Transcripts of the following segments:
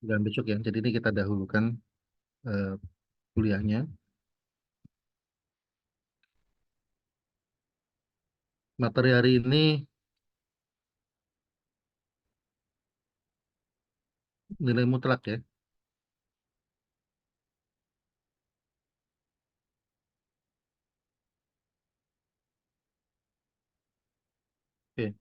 Dan besok ya. Jadi ini kita dahulukan eh, kuliahnya. Materi hari ini nilai mutlak ya. Oke,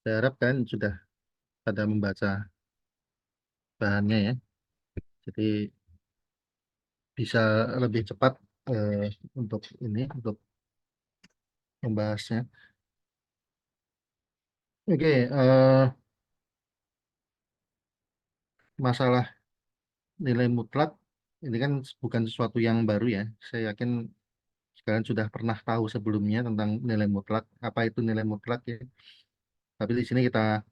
saya harap kan sudah pada membaca bahannya ya. Jadi bisa lebih cepat eh, untuk membahasnya. Oke, masalah nilai mutlak ini kan bukan sesuatu yang baru ya. Saya yakin kalian sudah pernah tahu sebelumnya tentang nilai mutlak. Apa itu nilai mutlak ya? Tapi di sini kita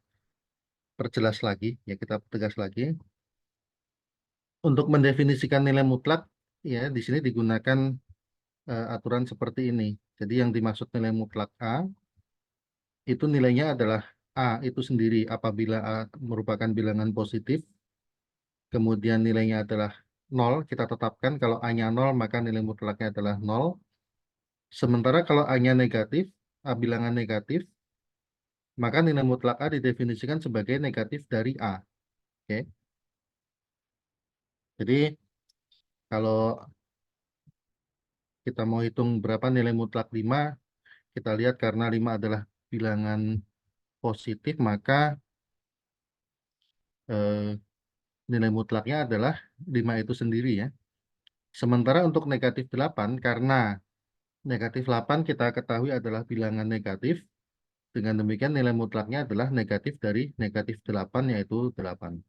perjelas lagi, ya kita tegas lagi. Untuk mendefinisikan nilai mutlak, ya di sini digunakan aturan seperti ini. Jadi yang dimaksud nilai mutlak A itu nilainya adalah A itu sendiri apabila A merupakan bilangan positif, kemudian nilainya adalah nol, kita tetapkan kalau A-nya nol maka nilai mutlaknya adalah nol. Sementara kalau A-nya negatif, A bilangan negatif, maka nilai mutlak A didefinisikan sebagai negatif dari A. Oke. Jadi kalau kita mau hitung berapa nilai mutlak 5, kita lihat karena 5 adalah bilangan positif, maka eh, nilai mutlaknya adalah 5 itu sendiri ya. Sementara untuk negatif 8, karena negatif 8 kita ketahui adalah bilangan negatif, dengan demikian nilai mutlaknya adalah negatif dari negatif 8, yaitu 8.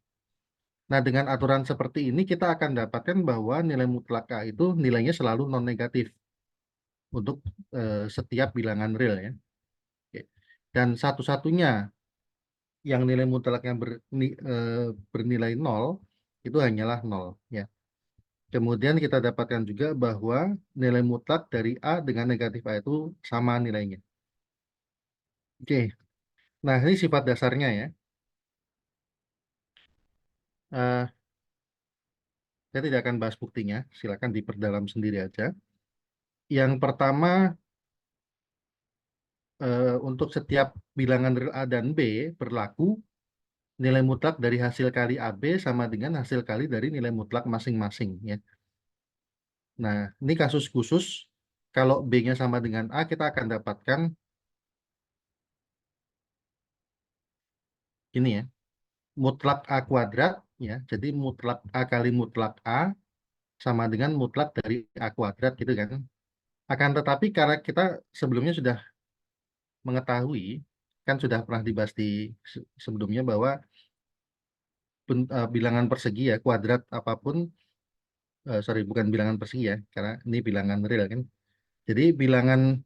Nah, dengan aturan seperti ini kita akan dapatkan bahwa nilai mutlak A itu nilainya selalu non-negatif untuk setiap bilangan real ya. Oke. Dan satu-satunya yang nilai mutlaknya bernilai nol itu hanyalah nol ya. Kemudian kita dapatkan juga bahwa nilai mutlak dari A dengan negatif A itu sama nilainya. Oke, nah ini sifat dasarnya ya. Eh, saya tidak akan bahas buktinya, silakan diperdalam sendiri aja. Yang pertama, untuk setiap bilangan real A dan B berlaku nilai mutlak dari hasil kali AB sama dengan hasil kali dari nilai mutlak masing-masing ya. Nah, ini kasus khusus. Kalau B-nya sama dengan A, kita akan dapatkan ini ya, mutlak A kuadrat ya. Jadi mutlak A kali mutlak A sama dengan mutlak dari A kuadrat gitu kan. Akan tetapi karena kita sebelumnya sudah mengetahui, kan sudah pernah dibahas di sebelumnya bahwa bilangan persegi ya, kuadrat apapun, sorry bukan bilangan persegi ya, karena ini bilangan real kan. Jadi bilangan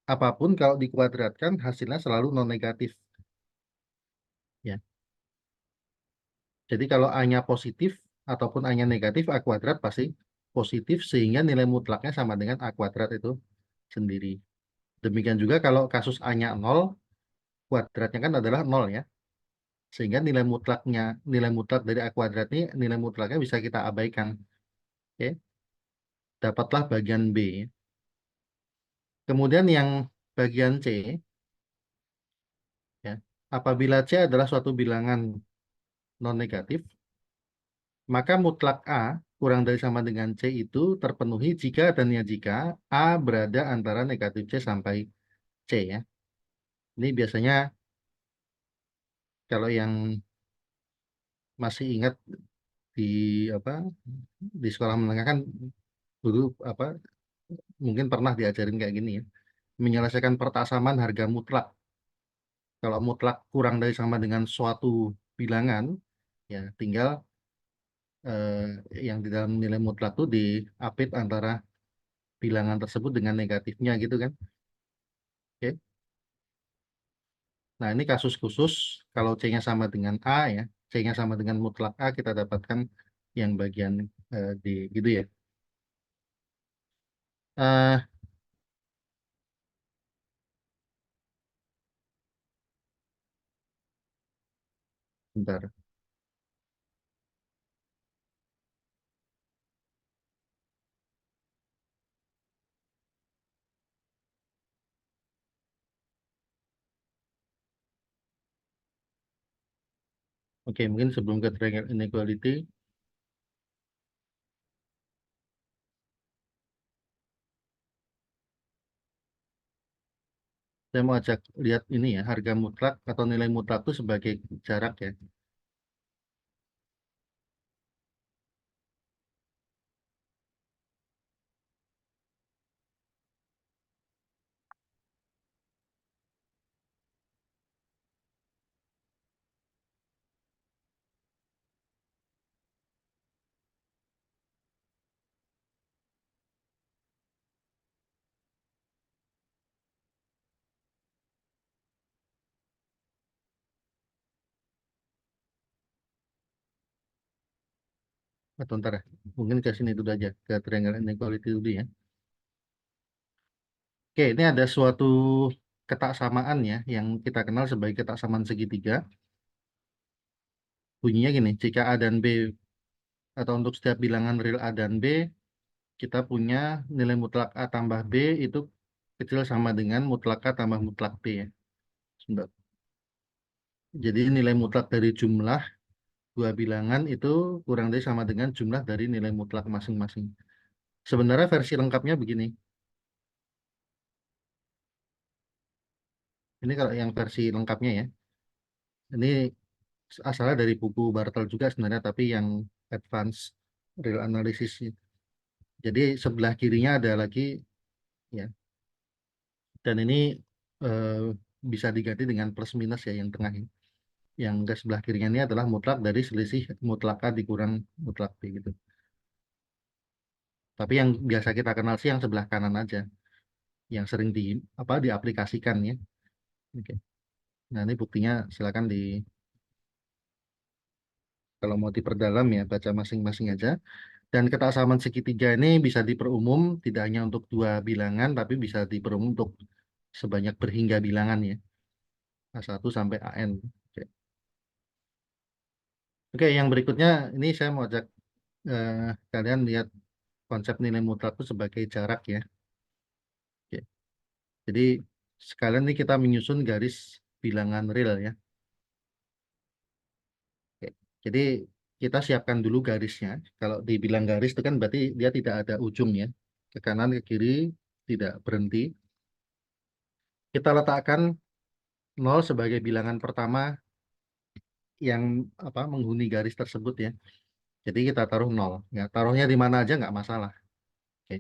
apapun kalau dikuadratkan hasilnya selalu non negatif ya. Jadi kalau A-nya positif ataupun A-nya negatif, A kuadrat pasti positif sehingga nilai mutlaknya sama dengan A kuadrat itu sendiri. Demikian juga kalau kasus A-nya 0, kuadratnya kan adalah 0 ya. Sehingga nilai mutlak dari A kuadrat ini, nilai mutlaknya bisa kita abaikan. Oke, dapatlah bagian B. Kemudian yang bagian C, ya, apabila C adalah suatu bilangan non negatif, maka mutlak A kurang dari sama dengan C itu terpenuhi jika dan ya jika A berada antara negatif C sampai C ya. Ini biasanya kalau yang masih ingat di apa di sekolah menengah kan dulu apa mungkin pernah diajarin kayak gini ya. Menyelesaikan pertasaman harga mutlak. Kalau mutlak kurang dari sama dengan suatu bilangan ya tinggal eh, yang di dalam nilai mutlak itu diapit antara bilangan tersebut dengan negatifnya gitu kan. Oke. Nah, ini kasus khusus kalau C-nya sama dengan A ya, C-nya sama dengan mutlak A kita dapatkan yang bagian D gitu ya. Eh, Bentar. Oke, mungkin sebelum ke triangle inequality, saya mau ajak lihat ini ya, harga mutlak atau nilai mutlak itu sebagai jarak ya. Atau ntar ya, mungkin ke sini dulu aja, ke triangle inequality dulu ya. Oke, ini ada suatu ketaksamaan ya, yang kita kenal sebagai ketaksamaan segitiga. Bunyinya gini, jika A dan B, atau untuk setiap bilangan real A dan B, kita punya nilai mutlak A tambah B itu kecil sama dengan mutlak A tambah mutlak B ya. Sebentar. Jadi nilai mutlak dari jumlah dua bilangan itu kurang dari sama dengan jumlah dari nilai mutlak masing-masing. Sebenarnya versi lengkapnya begini. Ini kalau yang versi lengkapnya ya. Ini asalnya dari buku Bartel juga sebenarnya, tapi yang advance real analysis. Jadi sebelah kirinya ada lagi ya. Dan ini eh, bisa diganti dengan plus minus ya yang tengah ini. Yang ke sebelah kirinya ini adalah mutlak dari selisih mutlak A dikurang mutlak B gitu. Tapi yang biasa kita kenal sih yang sebelah kanan aja, yang sering di apa diaplikasikan ya. Oke. Nah, ini buktinya silakan di kalau mau diperdalam ya baca masing-masing aja. Dan ketaksamaan segitiga ini bisa diperumum tidak hanya untuk dua bilangan tapi bisa diperumum untuk sebanyak berhingga bilangan ya. A1 sampai AN. Oke. Oke, yang berikutnya ini saya mau ajak eh, kalian lihat konsep nilai mutlak itu sebagai jarak ya. Oke. Jadi sekalian ini kita menyusun garis bilangan real ya. Oke. Jadi kita siapkan dulu garisnya. Kalau dibilang garis itu kan berarti dia tidak ada ujung ya. Ke kanan ke kiri tidak berhenti. Kita letakkan nol sebagai bilangan pertama yang apa menghuni garis tersebut ya. Jadi kita taruh nol. Ya, taruhnya di mana aja nggak masalah. Oke.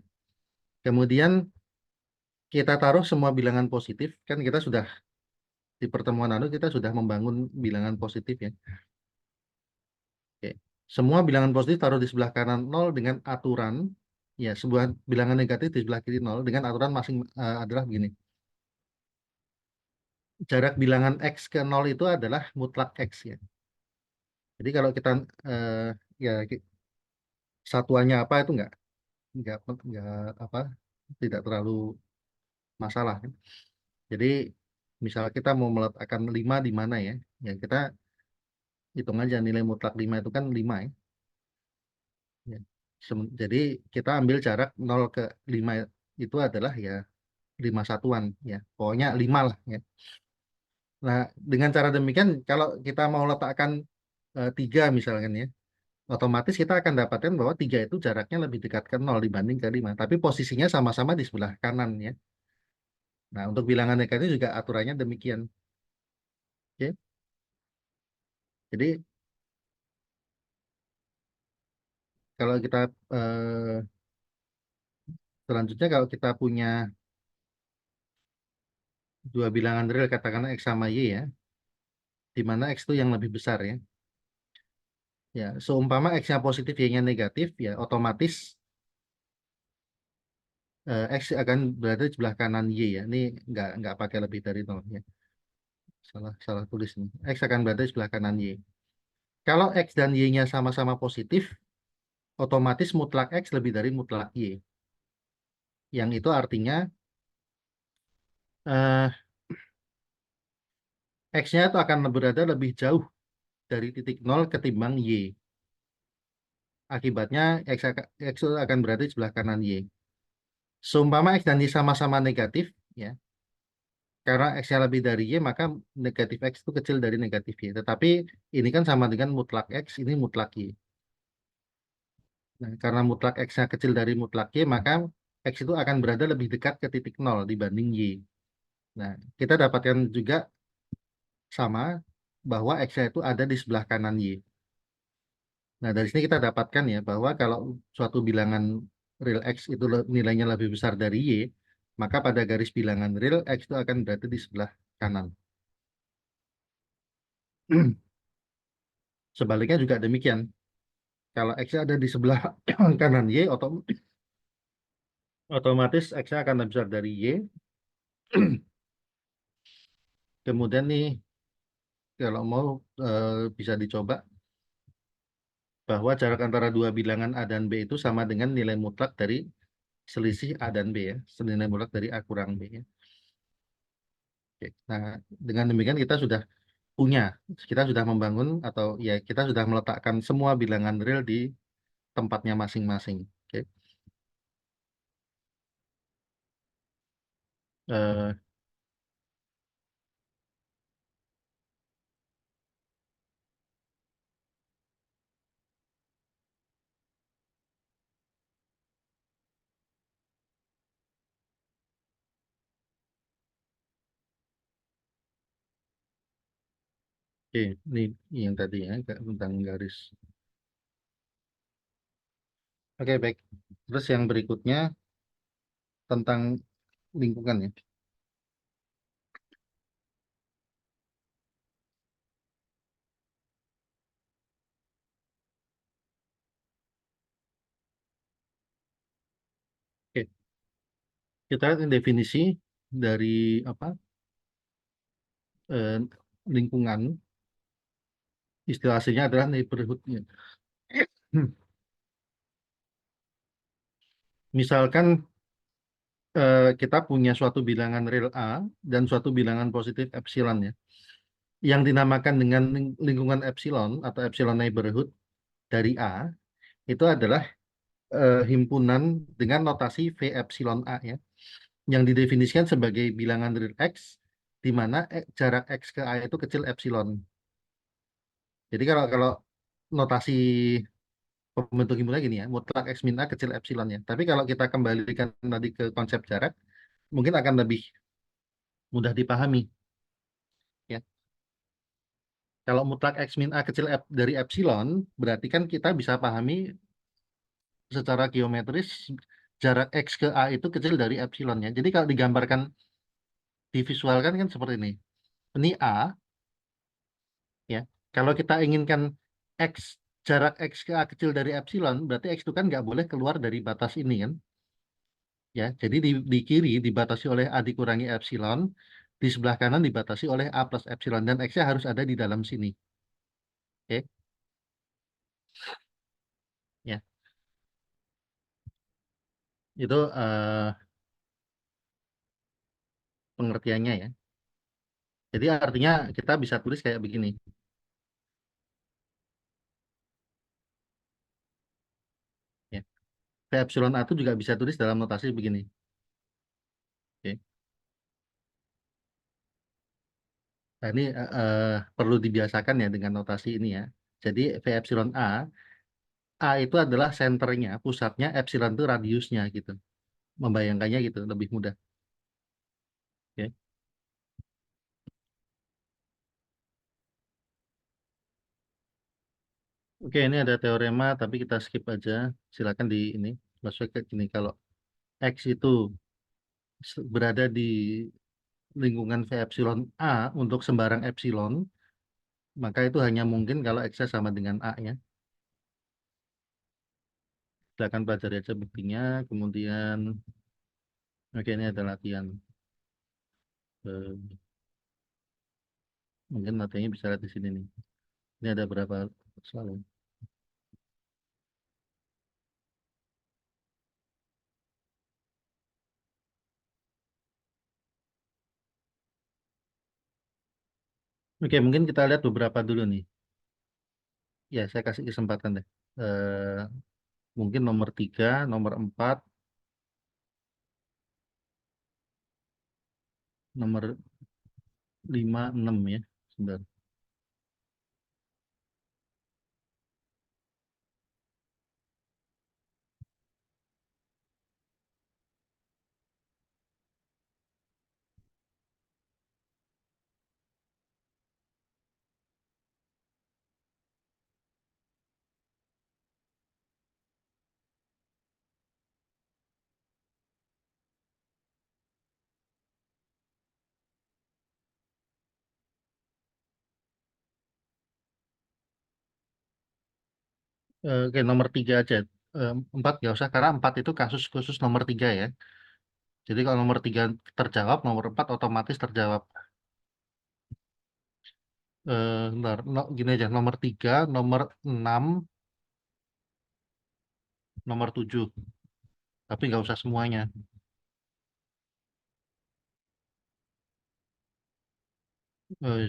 Kemudian kita taruh semua bilangan positif. Kan kita sudah di pertemuan lalu kita sudah membangun bilangan positif ya. Oke. Semua bilangan positif taruh di sebelah kanan nol dengan aturan ya sebuah bilangan negatif di sebelah kiri nol dengan aturan masing adalah begini. Jarak bilangan x ke nol itu adalah mutlak x ya. Jadi kalau kita eh, ya satuannya apa itu nggak apa tidak terlalu masalah kan. Jadi misal kita mau meletakkan 5 di mana ya, ya kita hitung aja nilai mutlak 5 itu kan 5 ya. Ya. Jadi kita ambil jarak nol ke 5 itu adalah ya 5 satuan ya. Pokoknya 5 lah ya. Nah, dengan cara demikian kalau kita mau letakkan 3 misalkan ya, otomatis kita akan dapatkan bahwa 3 itu jaraknya lebih dekat ke nol dibanding ke 5. Tapi posisinya sama-sama di sebelah kanan ya. Nah, untuk bilangan negatif juga aturannya demikian. Oke. Jadi kalau kita eh, selanjutnya kalau kita punya dua bilangan real katakanlah x sama y ya, di mana x itu yang lebih besar ya. Ya, seumpama x-nya positif, y-nya negatif, ya otomatis x akan berada di sebelah kanan y ya. Ini nggak pakai lebih dari nol ya. Salah salah tulis nih. X akan berada di sebelah kanan y. Kalau x dan y-nya sama-sama positif, otomatis mutlak x lebih dari mutlak y. Yang itu artinya eh, X-nya itu akan berada lebih jauh dari titik nol ketimbang Y. Akibatnya X itu akan berada di sebelah kanan Y. Seumpama X dan Y sama-sama negatif, ya, karena X-nya lebih dari Y, maka negatif X itu kecil dari negatif Y. Tetapi ini kan sama dengan mutlak X, ini mutlak Y. Nah, karena mutlak X-nya kecil dari mutlak Y, maka X itu akan berada lebih dekat ke titik nol dibanding Y. Nah, kita dapatkan juga sama bahwa X-nya itu ada di sebelah kanan Y. Nah, dari sini kita dapatkan ya bahwa kalau suatu bilangan real X itu nilainya lebih besar dari Y, maka pada garis bilangan real X itu akan berada di sebelah kanan. Sebaliknya juga demikian. Kalau X ada di sebelah kanan Y, otomatis X akan lebih besar dari Y. Kemudian nih, kalau mau bisa dicoba bahwa jarak antara dua bilangan A dan B itu sama dengan nilai mutlak dari selisih A dan B ya. Nilai mutlak dari A kurang B ya. Oke. Nah, dengan demikian punya, kita sudah membangun atau ya kita sudah meletakkan semua bilangan real di tempatnya masing-masing. Oke. Eh, Oke, ini yang tadi ya, tentang garis. Oke, baik. Terus yang berikutnya tentang lingkungan ya. Oke, kita lihat definisi dari apa eh, lingkungan. Istilah aslinya adalah neighborhood-nya. Hmm. Misalkan kita punya suatu bilangan real A dan suatu bilangan positif epsilon ya. Yang dinamakan dengan lingkungan epsilon atau epsilon neighborhood dari A itu adalah himpunan dengan notasi V epsilon A ya, yang didefinisikan sebagai bilangan real X di mana jarak X ke A itu kecil epsilon. Jadi kalau kalau notasi pembentuk himpunan gini ya, mutlak X min A kecil epsilon ya. Tapi kalau kita kembalikan tadi ke konsep jarak, mungkin akan lebih mudah dipahami ya. Kalau mutlak X min A kecil dari epsilon, berarti kan kita bisa pahami secara geometris jarak X ke A itu kecil dari epsilon ya. Jadi kalau digambarkan, divisualkan kan seperti ini. Ini A ya. Kalau kita inginkan X, jarak X ke A kecil dari epsilon, berarti X itu kan nggak boleh keluar dari batas ini kan. Ya, jadi di kiri dibatasi oleh A dikurangi epsilon, di sebelah kanan dibatasi oleh A plus epsilon, dan X-nya harus ada di dalam sini. Oke, ya. Itu pengertiannya ya. Jadi artinya kita bisa tulis kayak begini. Ya. P epsilon A itu juga bisa tulis dalam notasi begini. Oke. Nah, ini perlu dibiasakan ya dengan notasi ini ya. Jadi V epsilon A itu adalah senternya, pusatnya, epsilon itu radiusnya gitu. Membayangkannya gitu, lebih mudah. Oke. Oke, ini ada teorema, tapi kita skip aja. Silakan di ini. Maksudnya kayak gini, kalau X itu berada di lingkungan V epsilon A untuk sembarang epsilon, maka itu hanya mungkin kalau X-nya sama dengan A ya. Silakan pelajari aja buktinya. Kemudian, oke ini ada latihan. Eh, Mungkin materinya bisa lihat di sini nih. Ini ada berapa soal ya? Oke, mungkin kita lihat beberapa dulu nih. Ya, saya kasih kesempatan deh. Mungkin nomor 3, nomor 4, nomor 5, 6 ya. Sebentar. Oke, nomor 3 aja. 4 nggak usah, karena 4 itu kasus khusus nomor 3 ya. Jadi kalau nomor 3 terjawab, nomor 4 otomatis terjawab. Bentar, gini aja, nomor 3, nomor 6, nomor 7. Tapi nggak usah semuanya.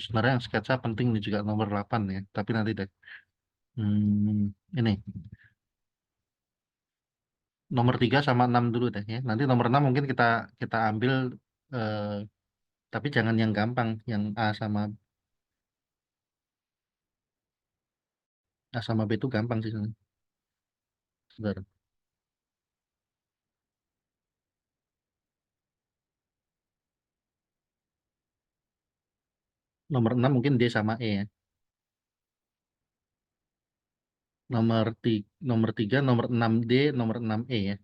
Sebenarnya yang sketsa penting nih juga nomor 8 ya. Tapi nanti deh. Ini, nomor 3 sama 6 dulu deh ya. Nanti nomor 6 mungkin kita kita ambil, eh, tapi jangan yang gampang. Yang A sama B itu gampang sih sebenarnya. Sebentar. Nomor 6 mungkin D sama E ya. Nomor 3, nomor 6 D, nomor 6 E ya.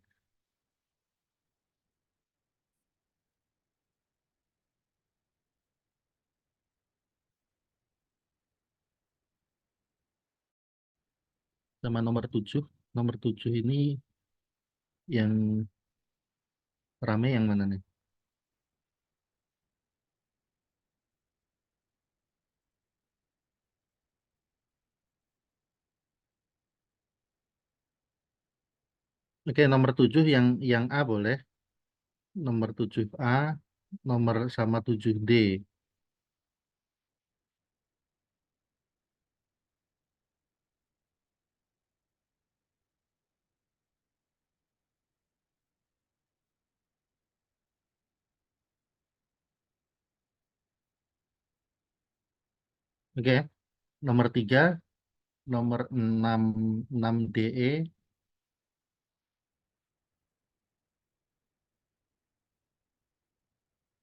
Sama nomor 7. Nomor 7 ini yang rame yang mana nih? Oke, nomor 7 yang A boleh. Nomor 7 A, nomor sama 7 D. Oke, nomor 3, nomor 6, 6 DE,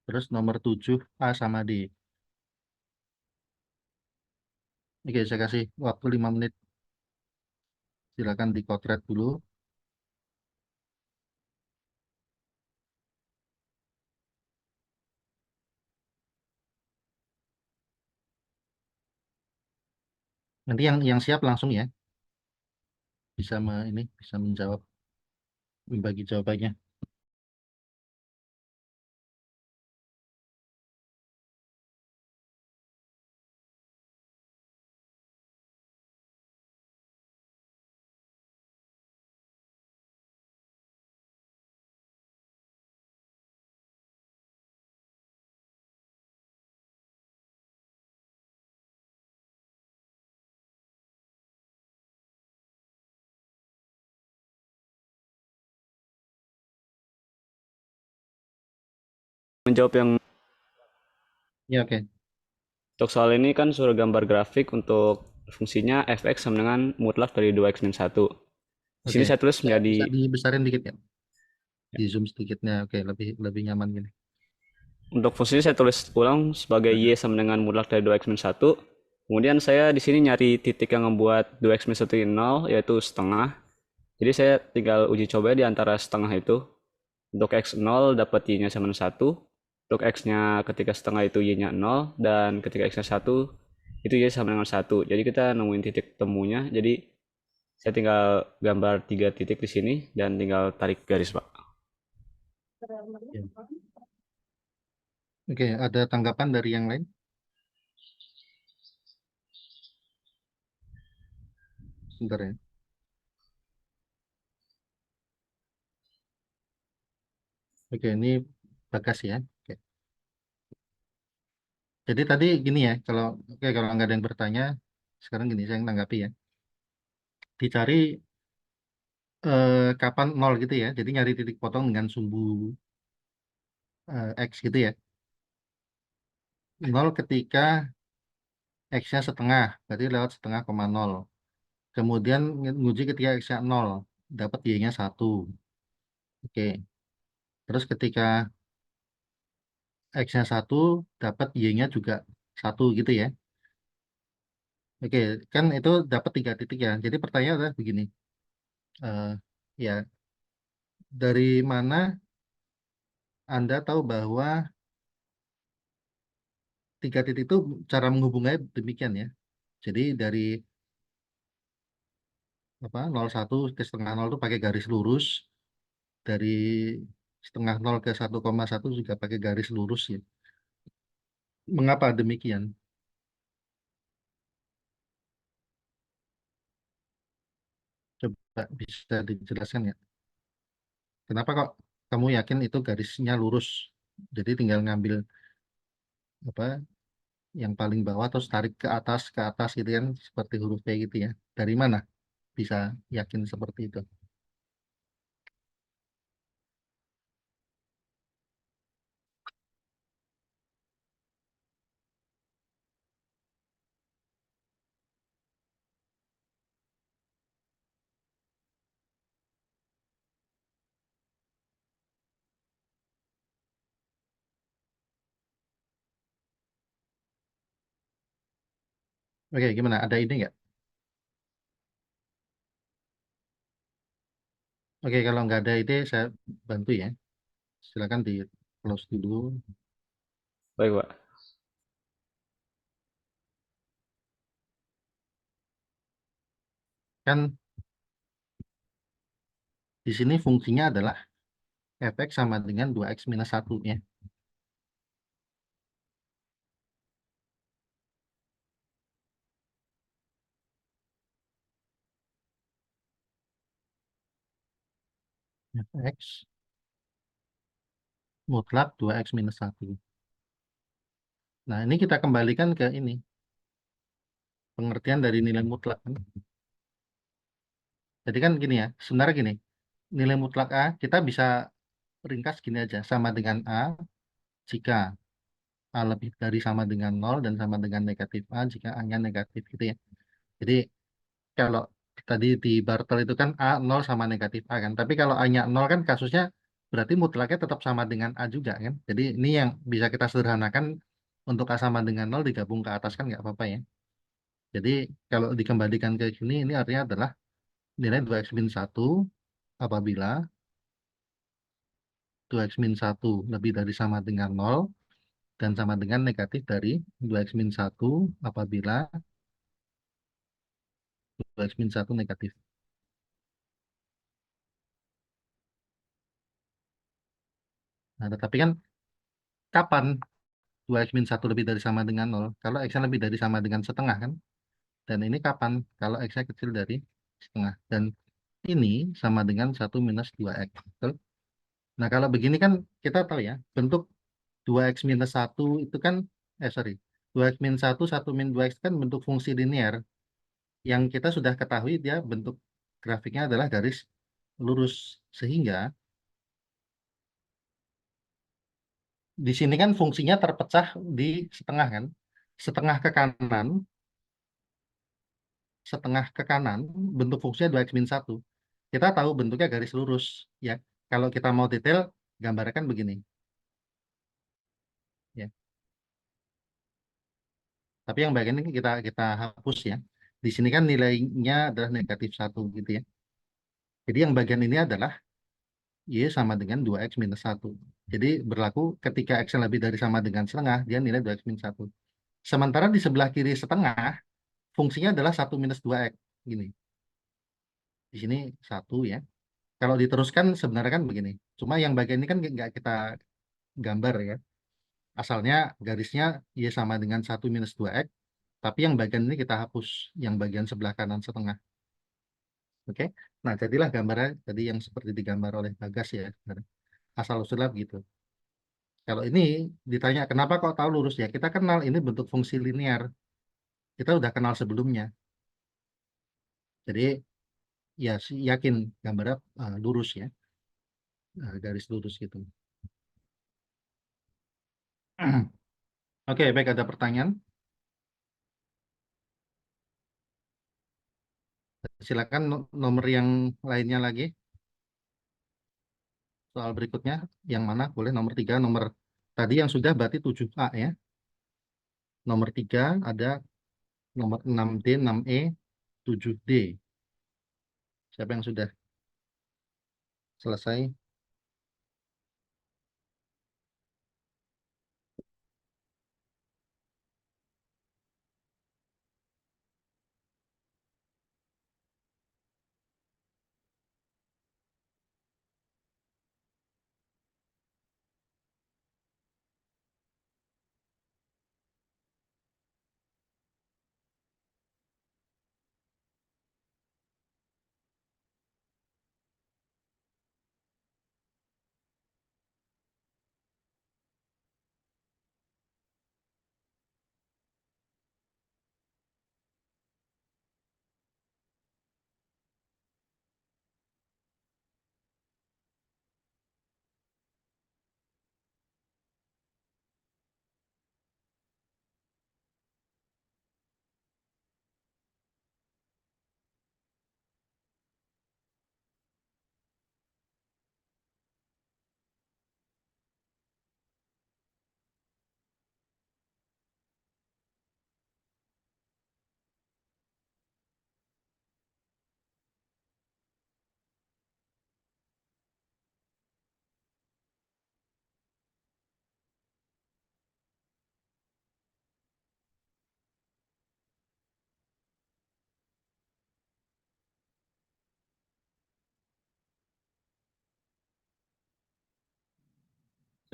terus nomor 7 A sama D. Oke, saya kasih waktu 5 menit. Silakan dikotret dulu. Nanti yang siap langsung ya, ini bisa menjawab, membagi jawabannya. Menjawab yang Ya, oke. untuk soal ini kan suruh gambar grafik untuk fungsinya fx sama dengan mutlak dari 2x min 1. Di sini Oke. saya tulis menjadi Bisa dibesarin dikit ya. Di zoom sedikitnya. Oke, lebih lebih nyaman gini. untuk fungsinya saya tulis ulang sebagai y sama dengan mutlak dari 2x min 1. Kemudian saya di sini nyari titik yang membuat 2x min 1 ini 0 yaitu setengah. Jadi saya tinggal uji coba di antara setengah itu. Untuk x 0 dapat y-nya sama dengan 1. Untuk x-nya ketika setengah itu y-nya 0 dan ketika x-nya 1 itu y sama dengan 1. Jadi kita nemuin titik temunya. Jadi saya tinggal gambar 3 titik di sini dan tinggal tarik garis, Pak. Ya. Oke, ada tanggapan dari yang lain? Sebentar ya. Oke, ini Bagas ya. Oke. Jadi tadi gini ya, kalau oke kalau nggak ada yang bertanya, sekarang gini saya tanggapi ya. Dicari kapan nol gitu ya. Jadi nyari titik potong dengan sumbu X gitu ya. Nol ketika X-nya setengah, berarti lewat setengah koma nol. Kemudian nguji ketika X-nya nol, dapat Y-nya satu. Oke. Terus ketika X-nya satu, dapat Y-nya juga satu gitu ya. Oke, kan itu dapat tiga titik ya. Jadi pertanyaan adalah begini. Ya, dari mana Anda tahu bahwa tiga titik itu cara menghubungnya demikian ya. Jadi dari apa 01 ke setengah nol itu pakai garis lurus, dari setengah nol ke 1,1 juga pakai garis lurus ya. Mengapa demikian? Coba bisa dijelaskan ya. Kenapa kok kamu yakin itu garisnya lurus? Jadi tinggal ngambil apa yang paling bawah terus tarik ke atas gitu kan seperti huruf P gitu ya. Dari mana bisa yakin seperti itu? Oke, gimana? Ada ide nggak? Oke, kalau nggak ada ide saya bantu ya. Silakan di close dulu. Baik, Pak. Kan di sini fungsinya adalah fx sama dengan 2x minus 1 ya. Fx mutlak 2x minus 1. Nah, ini kita kembalikan ke ini, pengertian dari nilai mutlak kan. Jadi kan gini ya, sebenarnya gini, nilai mutlak A kita bisa ringkas gini aja, sama dengan A jika A lebih dari sama dengan nol dan sama dengan negatif A jika A-nya negatif gitu ya. Jadi kalau tadi di Bartel itu kan A nol sama negatif A kan. Tapi kalau A-nya nol kan kasusnya berarti mutlaknya tetap sama dengan A juga kan. Jadi ini yang bisa kita sederhanakan untuk A sama dengan nol digabung ke atas kan nggak apa-apa ya. Jadi kalau dikembalikan ke sini ini artinya adalah nilai 2x min 1 apabila 2x min 1 lebih dari sama dengan nol dan sama dengan negatif dari 2x min 1 apabila 2x min 1 negatif. Nah, tetapi kan kapan 2x min 1 lebih dari sama dengan nol? Kalau x-nya lebih dari sama dengan setengah kan? Dan ini kapan? Kalau x-nya kecil dari setengah. Dan ini sama dengan 1 minus 2x. Betul? Nah, kalau begini kan kita tahu ya, bentuk 2x minus 1 itu kan, sorry, 2x min 1 min 2x kan bentuk fungsi linear. Yang kita sudah ketahui dia bentuk grafiknya adalah garis lurus. Sehingga di sini kan fungsinya terpecah di setengah kan. Setengah ke kanan, setengah ke kanan, bentuk fungsinya 2x min 1. Kita tahu bentuknya garis lurus. Ya, kalau kita mau detail, gambarkan begini. Ya. Tapi yang bagian ini kita kita hapus ya. Di sini kan nilainya adalah negatif 1 gitu ya. Jadi yang bagian ini adalah Y sama dengan 2x minus 1. Jadi berlaku ketika X yang lebih dari sama dengan setengah, dia nilai 2x minus 1. Sementara di sebelah kiri setengah, fungsinya adalah 1 minus 2x. Gini, di sini 1 ya. Kalau diteruskan sebenarnya kan begini. Cuma yang bagian ini kan nggak kita gambar ya. Asalnya garisnya Y sama dengan 1 minus 2x. Tapi yang bagian ini kita hapus. Yang bagian sebelah kanan setengah. Oke. Nah, jadilah gambarnya tadi yang seperti digambar oleh Bagas ya. Asal usulnya begitu. Kalau ini ditanya kenapa kok tahu lurus ya, kita kenal ini bentuk fungsi linear. Kita udah kenal sebelumnya. Jadi ya yakin gambarnya lurus ya, garis lurus gitu. Oke, baik ada pertanyaan. Silakan nomor yang lainnya lagi. Soal berikutnya yang mana? Boleh nomor 3, nomor tadi yang sudah berarti 7A ya. Nomor 3 ada nomor 6D, 6E, 7D. Siapa yang sudah selesai?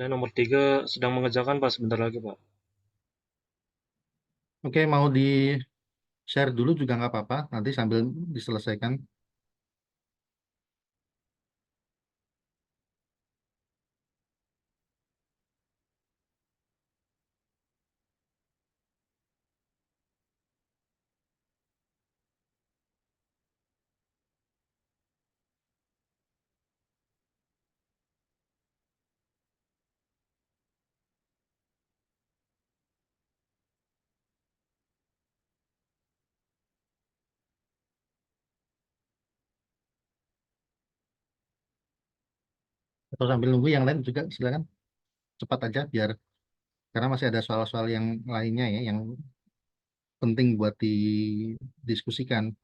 Saya nomor 3 sedang mengerjakan Pak, sebentar lagi Pak. Oke, mau di share dulu juga nggak apa-apa. Nanti sambil diselesaikan. Atau sambil nunggu yang lain juga silakan cepat aja biar karena masih ada soal-soal yang lainnya ya yang penting buat didiskusikan.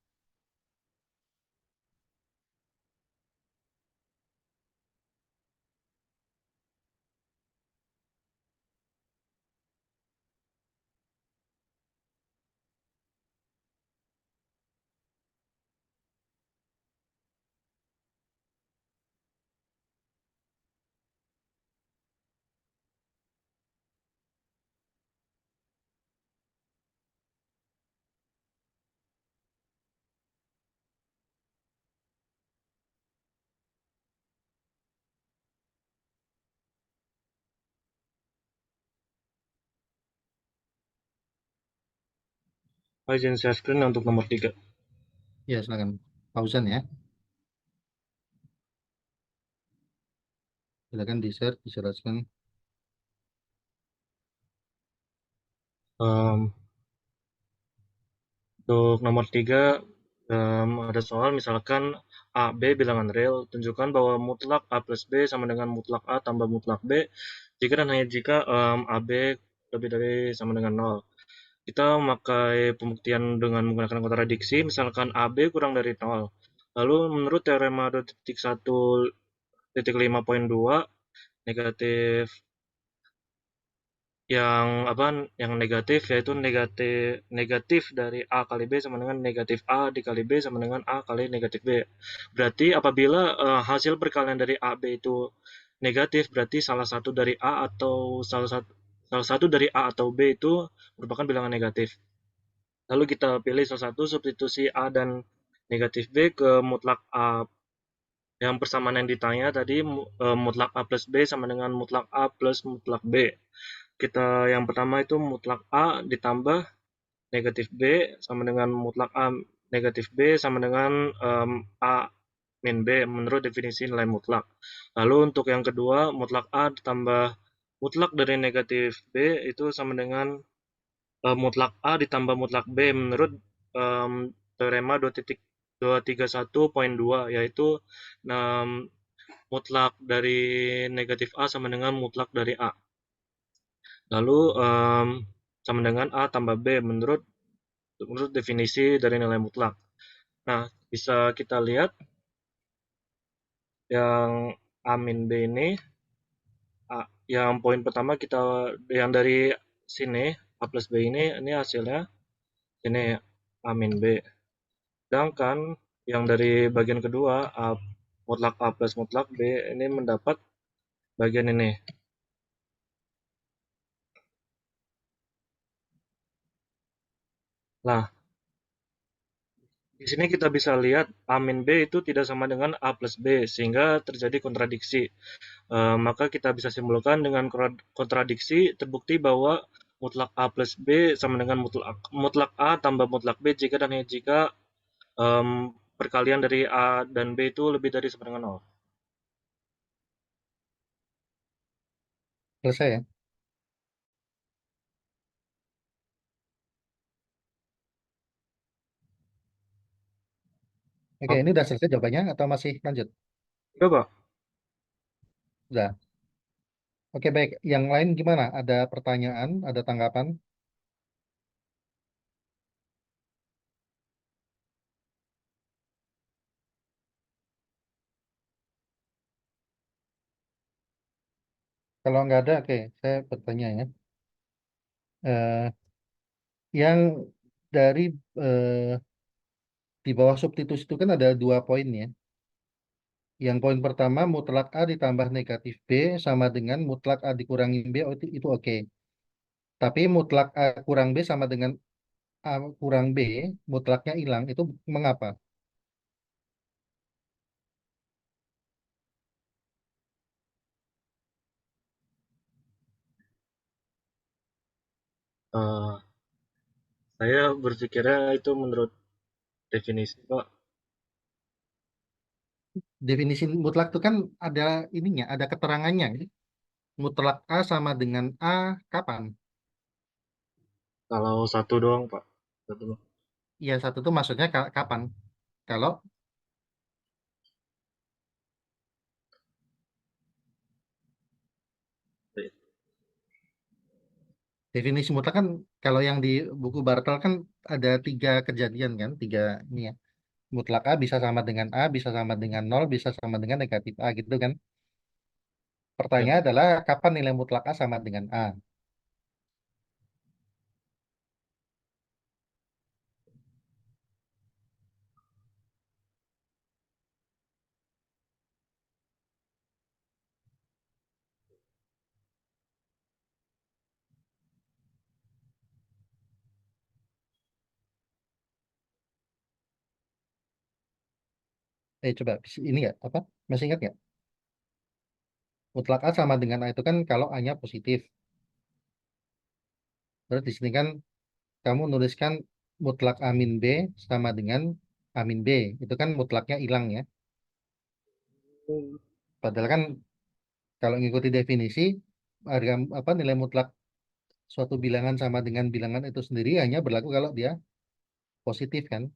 Pak izin share screen untuk nomor 3. Ya silakan. Pausan ya. Silakan di-share, dijelaskan. Untuk nomor 3, ada soal misalkan A, B bilangan real, tunjukkan bahwa mutlak A plus B sama dengan mutlak A tambah mutlak B, jika dan hanya jika A, B lebih dari sama dengan 0. Kita memakai pembuktian dengan menggunakan kontradiksi, misalkan A, B kurang dari 0. Lalu menurut teorema 2.1.5.2, negatif yang negatif yaitu negatif dari A kali B sama dengan negatif A dikali B sama dengan A kali negatif B. Berarti apabila hasil perkalian dari A B itu negatif, berarti salah satu dari A atau salah satu dari A atau B itu merupakan bilangan negatif. Lalu kita pilih salah satu, substitusi A dan negatif B ke mutlak A Yang persamaan yang ditanya tadi mutlak A plus B sama dengan mutlak A plus mutlak B. Kita yang pertama itu mutlak A ditambah negatif B sama dengan mutlak A negatif B sama dengan A min B menurut definisi nilai mutlak. Lalu untuk yang kedua, mutlak A ditambah mutlak dari negatif B itu sama dengan mutlak A ditambah mutlak B menurut teorema 2.231.2 yaitu mutlak dari negatif A sama dengan mutlak dari A. Lalu sama dengan A tambah B menurut definisi dari nilai mutlak. Nah, bisa kita lihat yang A min B ini, yang poin pertama kita yang dari sini A plus B ini hasilnya ini A min B. Sedangkan yang dari bagian kedua mutlak A plus mutlak B ini mendapat bagian ini. Nah, di sini kita bisa lihat A min B itu tidak sama dengan A plus B, sehingga terjadi kontradiksi. Maka kita bisa simpulkan dengan kontradiksi terbukti bahwa mutlak A plus B sama dengan mutlak A tambah mutlak B jika dan hanya jika perkalian dari A dan B itu lebih dari sama dengan 0. Selesai ya. Oke, ini udah selesai jawabannya atau masih lanjut? Udah, Pak. Udah. Oke, baik. Yang lain gimana? Ada pertanyaan, ada tanggapan? Kalau nggak ada, oke, saya bertanya ya. Eh, yang dari eh, di bawah substitusi itu kan ada dua poin ya. Yang poin pertama mutlak A ditambah negatif B sama dengan mutlak A dikurangi B, oh, itu oke. Tapi mutlak A kurang B sama dengan A kurang B, mutlaknya hilang. Itu mengapa? Eh, saya berpikirnya itu menurut definisi, Pak. Definisi mutlak itu kan ada ininya, ada keterangannya. Mutlak A sama dengan A kapan? Kalau satu doang, Pak. Satu doang. Ya satu itu maksudnya kapan? Kalau definisi mutlak kan kalau yang di buku Bartel kan ada tiga kejadian kan, tiga ini ya. Mutlak A bisa sama dengan A, bisa sama dengan nol, bisa sama dengan negatif A gitu kan. Ya. Pertanyaan adalah kapan nilai mutlak A sama dengan A? Coba ini ya apa? Masih ingat nggak? Mutlak A sama dengan A itu kan kalau A-nya positif. Terus di sini kan kamu nuliskan mutlak A min B sama dengan A min B. Itu kan mutlaknya hilang ya. Padahal kan kalau ngikuti definisi harga apa nilai mutlak suatu bilangan sama dengan bilangan itu sendiri hanya berlaku kalau dia positif kan.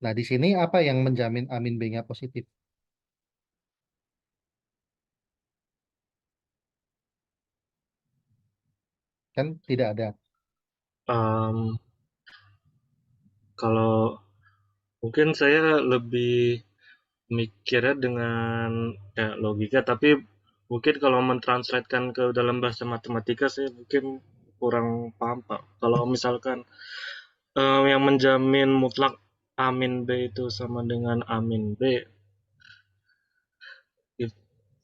Nah, di sini apa yang menjamin A min B-nya positif? Kan tidak ada. Em, kalau mungkin saya lebih mikirnya dengan ya, logika, tapi mungkin kalau mentranslatekan ke dalam bahasa matematika saya mungkin kurang paham, Pak. Kalau misalkan yang menjamin mutlak A min B itu sama dengan A min B,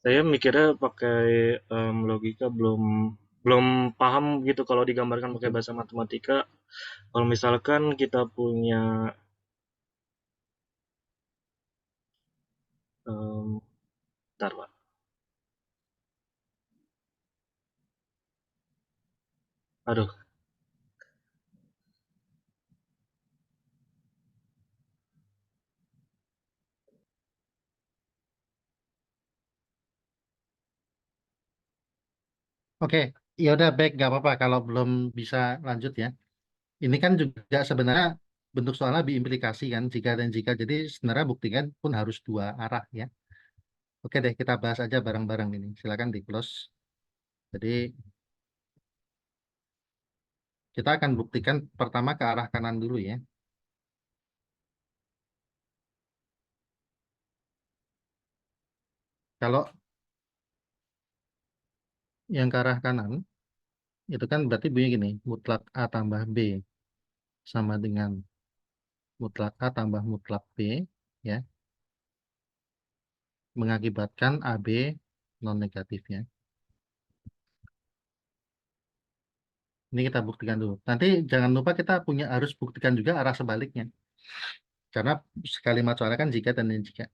saya mikirnya pakai logika belum belum paham gitu kalau digambarkan pakai Oke. bahasa matematika. Kalau misalkan kita punya Bentar, Pak. Aduh. Oke, ya udah baik, nggak apa-apa kalau belum bisa lanjut ya. Ini kan juga sebenarnya bentuk soalnya diimplikasi kan jika dan jika. Jadi sebenarnya buktikan pun harus dua arah ya. Oke deh, kita bahas aja bareng-bareng ini. Silakan di close. Jadi kita akan buktikan pertama ke arah kanan dulu ya. Kalau yang ke arah kanan itu kan berarti bunyi gini, mutlak A tambah B sama dengan mutlak A tambah mutlak B ya, mengakibatkan AB non negatifnya. Ini kita buktikan dulu. Nanti jangan lupa kita punya harus buktikan juga arah sebaliknya. Karena kalimat soalnya kan jika dan jika.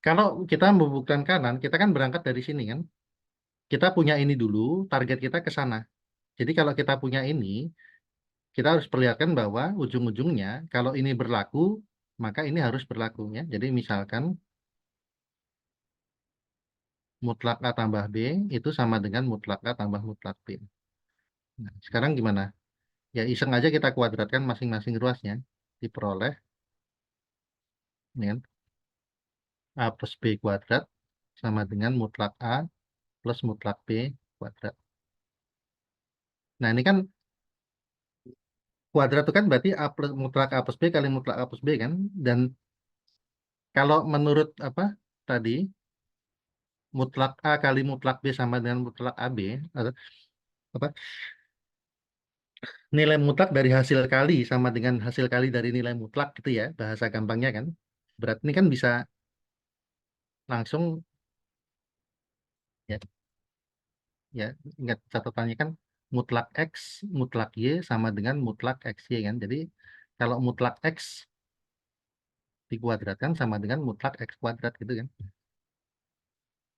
Kalau kita membuktikan kanan, kita kan berangkat dari sini kan. Kita punya ini dulu, target kita ke sana. Jadi kalau kita punya ini, kita harus perlihatkan bahwa ujung-ujungnya kalau ini berlaku, maka ini harus berlaku ya. Jadi misalkan mutlak A tambah B itu sama dengan mutlak A tambah mutlak B. Nah, sekarang gimana? Ya iseng aja kita kuadratkan masing-masing ruasnya. Diperoleh ini kan, A plus B kuadrat sama dengan mutlak A plus mutlak B kuadrat. Nah ini kan kuadrat itu kan berarti A plus mutlak A plus B kali mutlak A plus B kan. Dan kalau menurut apa tadi mutlak A kali mutlak B sama dengan mutlak AB atau apa nilai mutlak dari hasil kali sama dengan hasil kali dari nilai mutlak gitu ya bahasa gampangnya kan. Berarti ini kan bisa langsung ya ya ingat catatannya kan mutlak X mutlak Y sama dengan mutlak XY kan. Jadi kalau mutlak X dikuadratkan sama dengan mutlak X kuadrat gitu kan.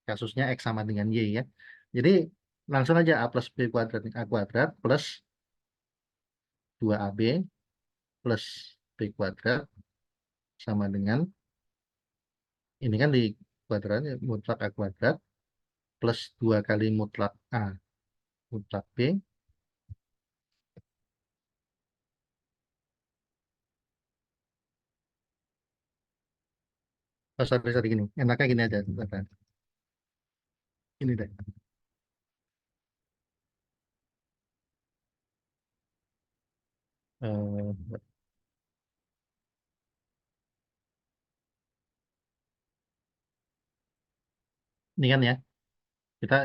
Kasusnya X sama dengan Y ya. Jadi langsung aja A plus B kuadrat A kuadrat plus 2AB plus B kuadrat sama dengan ini kan di kuadratnya mutlak A kuadrat plus 2 kali mutlak A mutlak B. Oh, sorry gini. Enaknya gini aja. Bentar. Ini deh. Eh, ini kan ya.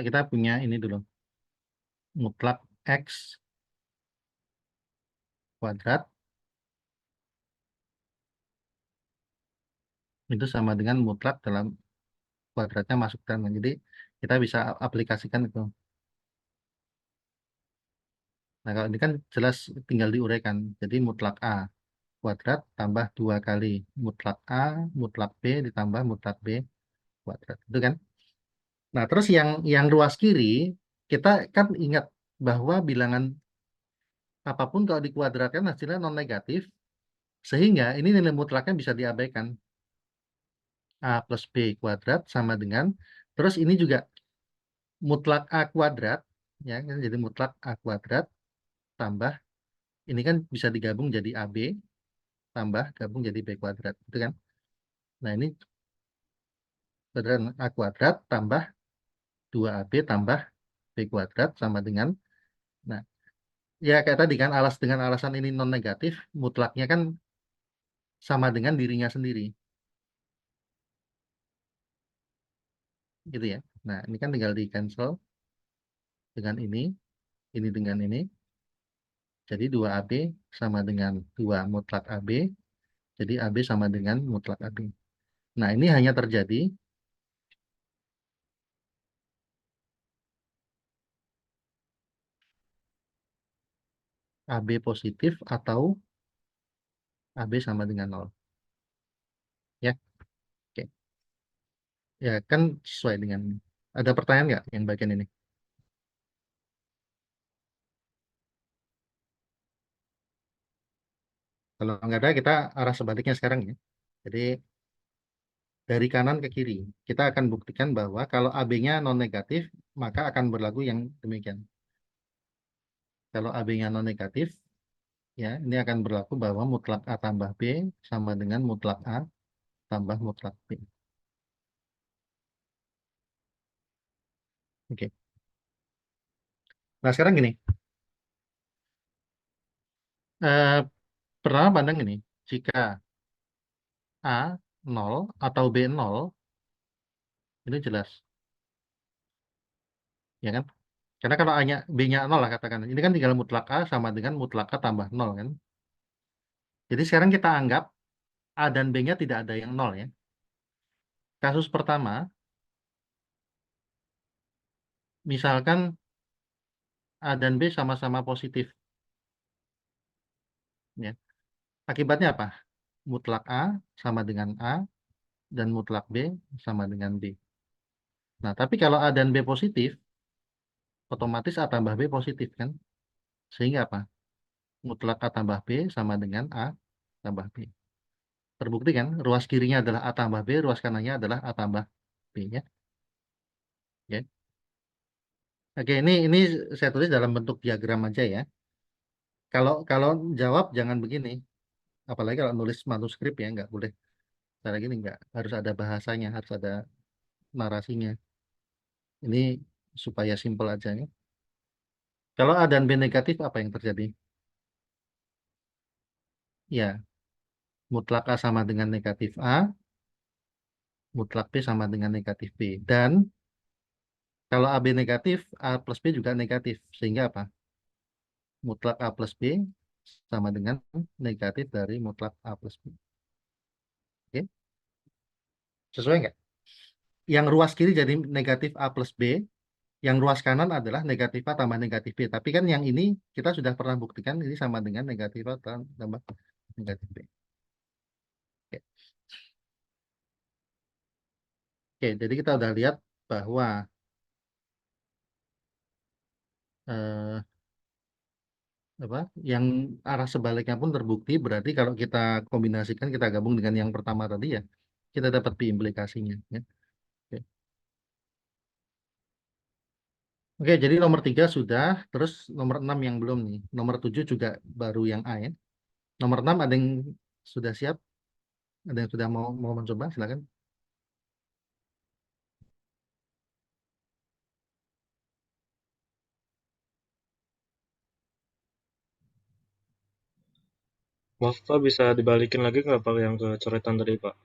Kita punya ini dulu. Mutlak X kuadrat itu sama dengan mutlak dalam kuadratnya masuk dalam. Jadi kita bisa aplikasikan itu. Nah, kalau ini kan jelas tinggal diuraikan. Jadi mutlak A kuadrat tambah 2 kali mutlak A, mutlak B ditambah mutlak B kuadrat. Itu kan? Nah, terus yang ruas kiri, kita kan ingat bahwa bilangan apapun kalau dikuadratkan hasilnya non negatif, sehingga ini nilai mutlaknya bisa diabaikan. A plus B kuadrat sama dengan, terus ini juga mutlak A kuadrat, ya, kan? Jadi mutlak A kuadrat tambah, ini kan bisa digabung jadi AB, tambah gabung jadi B kuadrat, gitu kan? Nah, ini kuadrat A kuadrat tambah 2AB tambah B kuadrat sama dengan, nah, ya kayak tadi kan dengan alasan ini non negatif, mutlaknya kan sama dengan dirinya sendiri, gitu ya. Nah, ini kan tinggal di cancel dengan ini dengan ini. Jadi 2AB sama dengan 2 mutlak AB, jadi AB sama dengan mutlak AB. Nah, ini hanya terjadi AB positif atau AB sama dengan nol. Ya, oke. Ya kan sesuai dengan. Ada pertanyaan nggak yang bagian ini? Kalau nggak ada, kita arah sebaliknya sekarang ya. Jadi dari kanan ke kiri, kita akan buktikan bahwa kalau AB-nya non negatif, maka akan berlaku yang demikian. Kalau AB-nya non negatif, ya ini akan berlaku bahwa mutlak A tambah B sama dengan mutlak A tambah mutlak B. Oke. Nah sekarang gini, eh, pertama pandang ini, jika A nol atau B nol, ini jelas, ya kan? Karena kalau A-nya B-nya nol lah katakan, ini kan tinggal mutlak A sama dengan mutlak A tambah nol kan? Jadi sekarang kita anggap A dan B-nya tidak ada yang nol ya. Kasus pertama, misalkan A dan B sama-sama positif, ya. Akibatnya apa? Mutlak A sama dengan A dan mutlak B sama dengan B. Nah, tapi kalau A dan B positif, otomatis A tambah B positif kan? Sehingga apa? Mutlak A tambah B sama dengan A tambah B. Terbukti kan? Ruas kirinya adalah A tambah B, ruas kanannya adalah A tambah B ya. Ya. Oke, ini saya tulis dalam bentuk diagram aja ya. Kalau kalau jawab jangan begini. Apalagi kalau nulis manuskrip ya nggak boleh cara gini, nggak harus ada bahasanya, harus ada narasinya. Ini supaya simpel aja ya. Kalau A dan B negatif apa yang terjadi? Ya, mutlak A sama dengan negatif A, mutlak B sama dengan negatif B. Dan kalau AB negatif, A plus B juga negatif. Sehingga apa? Mutlak A plus B sama dengan negatif dari mutlak A plus B. Oke? Sesuai nggak? Yang ruas kiri jadi negatif A plus B, yang ruas kanan adalah negatif A tambah negatif B. Tapi kan yang ini kita sudah pernah buktikan ini sama dengan negatif A tambah negatif B. Oke, oke, jadi kita udah lihat bahwa eh, apa yang arah sebaliknya pun terbukti. Berarti kalau kita kombinasikan, kita gabung dengan yang pertama tadi ya, kita dapat B implikasinya ya. Oke. Oke, jadi nomor 3 sudah, terus nomor 6 yang belum nih. Nomor 7 juga baru yang A ya. Nomor 6 ada yang sudah siap, ada yang sudah mau mencoba, silakan. Maaf Pak, bisa dibalikin lagi nggak Pak yang ke coretan tadi Pak?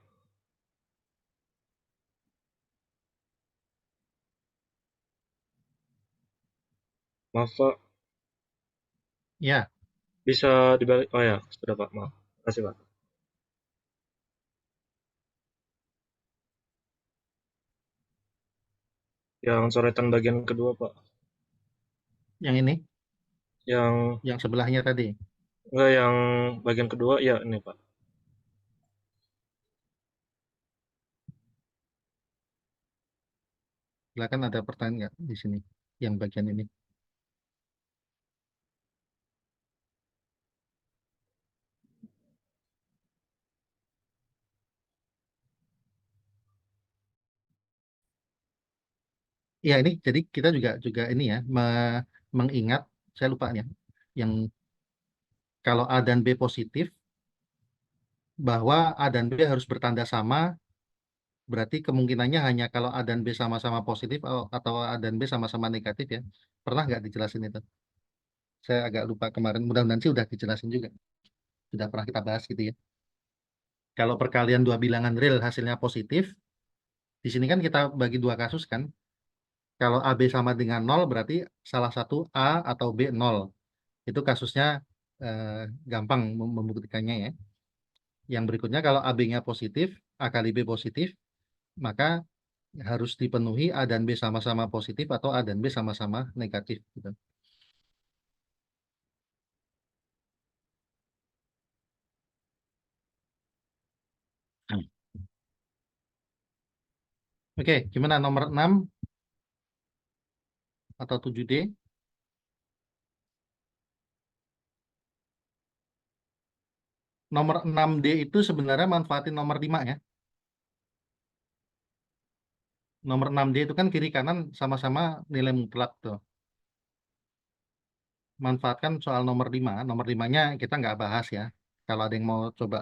Maaf Pak, Ya, bisa dibalik. Oh ya, sudah Pak, maaf. Terima kasih Pak. Yang coretan bagian kedua Pak. yang ini, Yang yang sebelahnya tadi. enggak, yang bagian kedua ya ini Pak. Silakan, ada pertanyaan nggak di sini, yang bagian ini. Ya, ini jadi kita juga juga ini ya, mengingat, saya lupa nih ya, yang kalau A dan B positif, bahwa A dan B harus bertanda sama, berarti kemungkinannya hanya kalau A dan B sama-sama positif atau A dan B sama-sama negatif ya. Pernah nggak dijelasin itu? Saya agak lupa kemarin, mudah-mudahan sih udah dijelasin juga. Sudah pernah kita bahas gitu ya. Kalau perkalian dua bilangan real hasilnya positif, di sini kan kita bagi dua kasus kan. Kalau AB sama dengan nol berarti salah satu A atau B nol. Itu kasusnya eh, gampang membuktikannya ya. Yang berikutnya kalau AB-nya positif, A kali B positif, maka harus dipenuhi A dan B sama-sama positif atau A dan B sama-sama negatif gitu. Oke, gimana nomor 6 atau 7D? Nomor 6D itu sebenarnya manfaatin nomor 5 ya. Nomor 6D itu kan kiri kanan sama-sama nilai mutlak tuh. Manfaatkan soal nomor 5. Nomor 5-nya kita nggak bahas ya. Kalau ada yang mau coba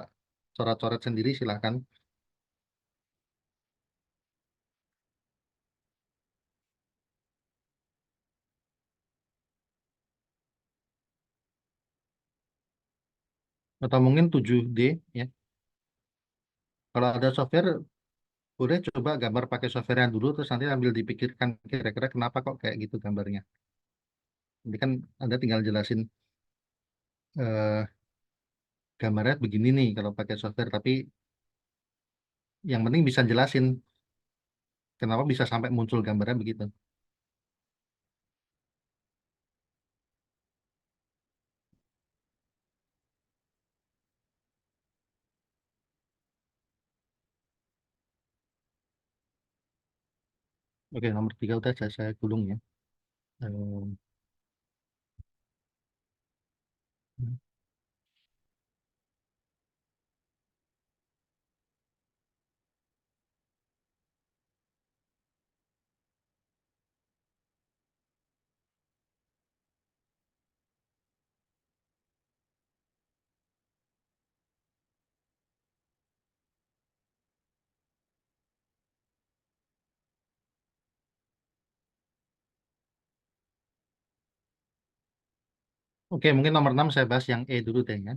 coret-coret sendiri silahkan. Atau mungkin 7D ya. Kalau ada software, boleh coba gambar pakai software dulu, terus nanti ambil dipikirkan kira-kira kenapa kok kayak gitu gambarnya. Jadi kan Anda tinggal jelasin eh, gambarnya begini nih kalau pakai software, tapi yang penting bisa jelasin kenapa bisa sampai muncul gambarnya begitu. Oke, nomor 3 udah saya gulung ya. Eh, Oke, mungkin nomor 6 saya bahas yang E dulu deh ya.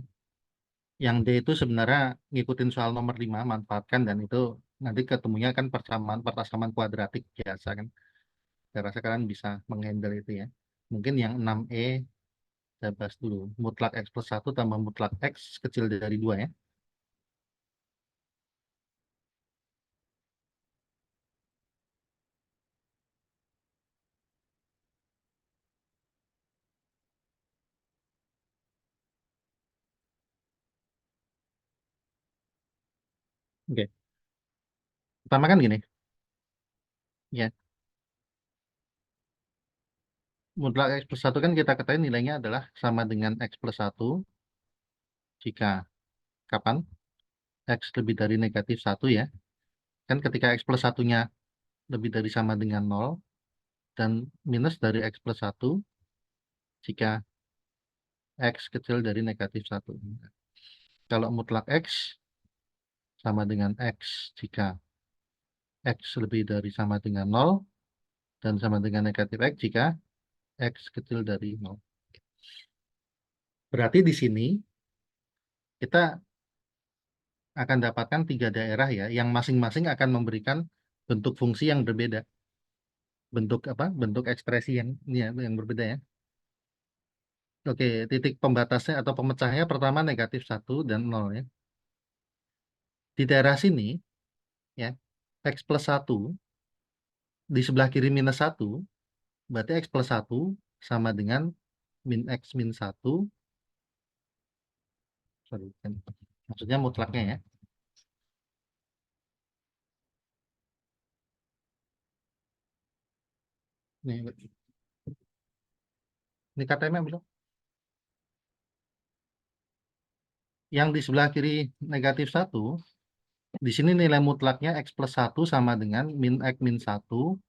Yang D itu sebenarnya ngikutin soal nomor 5 manfaatkan, dan itu nanti ketemunya kan persamaan kuadratik biasa kan. Saya rasa kalian bisa menghandle itu ya. Mungkin yang 6E saya bahas dulu. Mutlak X plus 1 tambah mutlak X kecil dari 2 ya. Oke. Pertama kan gini, ya. Mutlak X plus 1 kan kita ketahui nilainya adalah sama dengan X plus 1 jika kapan? X lebih dari negatif 1 ya. Kan ketika X plus 1-nya lebih dari sama dengan 0 dan minus dari X plus 1 jika X kecil dari negatif 1. Kalau mutlak X sama dengan X jika X lebih dari sama dengan 0 dan sama dengan negatif X jika X kecil dari 0. Berarti di sini kita akan dapatkan 3 daerah ya, yang masing-masing akan memberikan bentuk fungsi yang berbeda. Bentuk apa? Bentuk ekspresi yang ini ya, yang berbeda ya. Oke, titik pembatasnya atau pemecahnya pertama negatif 1 dan 0 ya. Di daerah sini ya, X plus 1 di sebelah kiri minus 1, berarti X plus 1 sama dengan min X min 1, sorry, maksudnya mutlaknya ya. Ini KTM belum? Yang di sebelah kiri negatif 1, di sini nilai mutlaknya X plus 1 sama dengan min X min 1,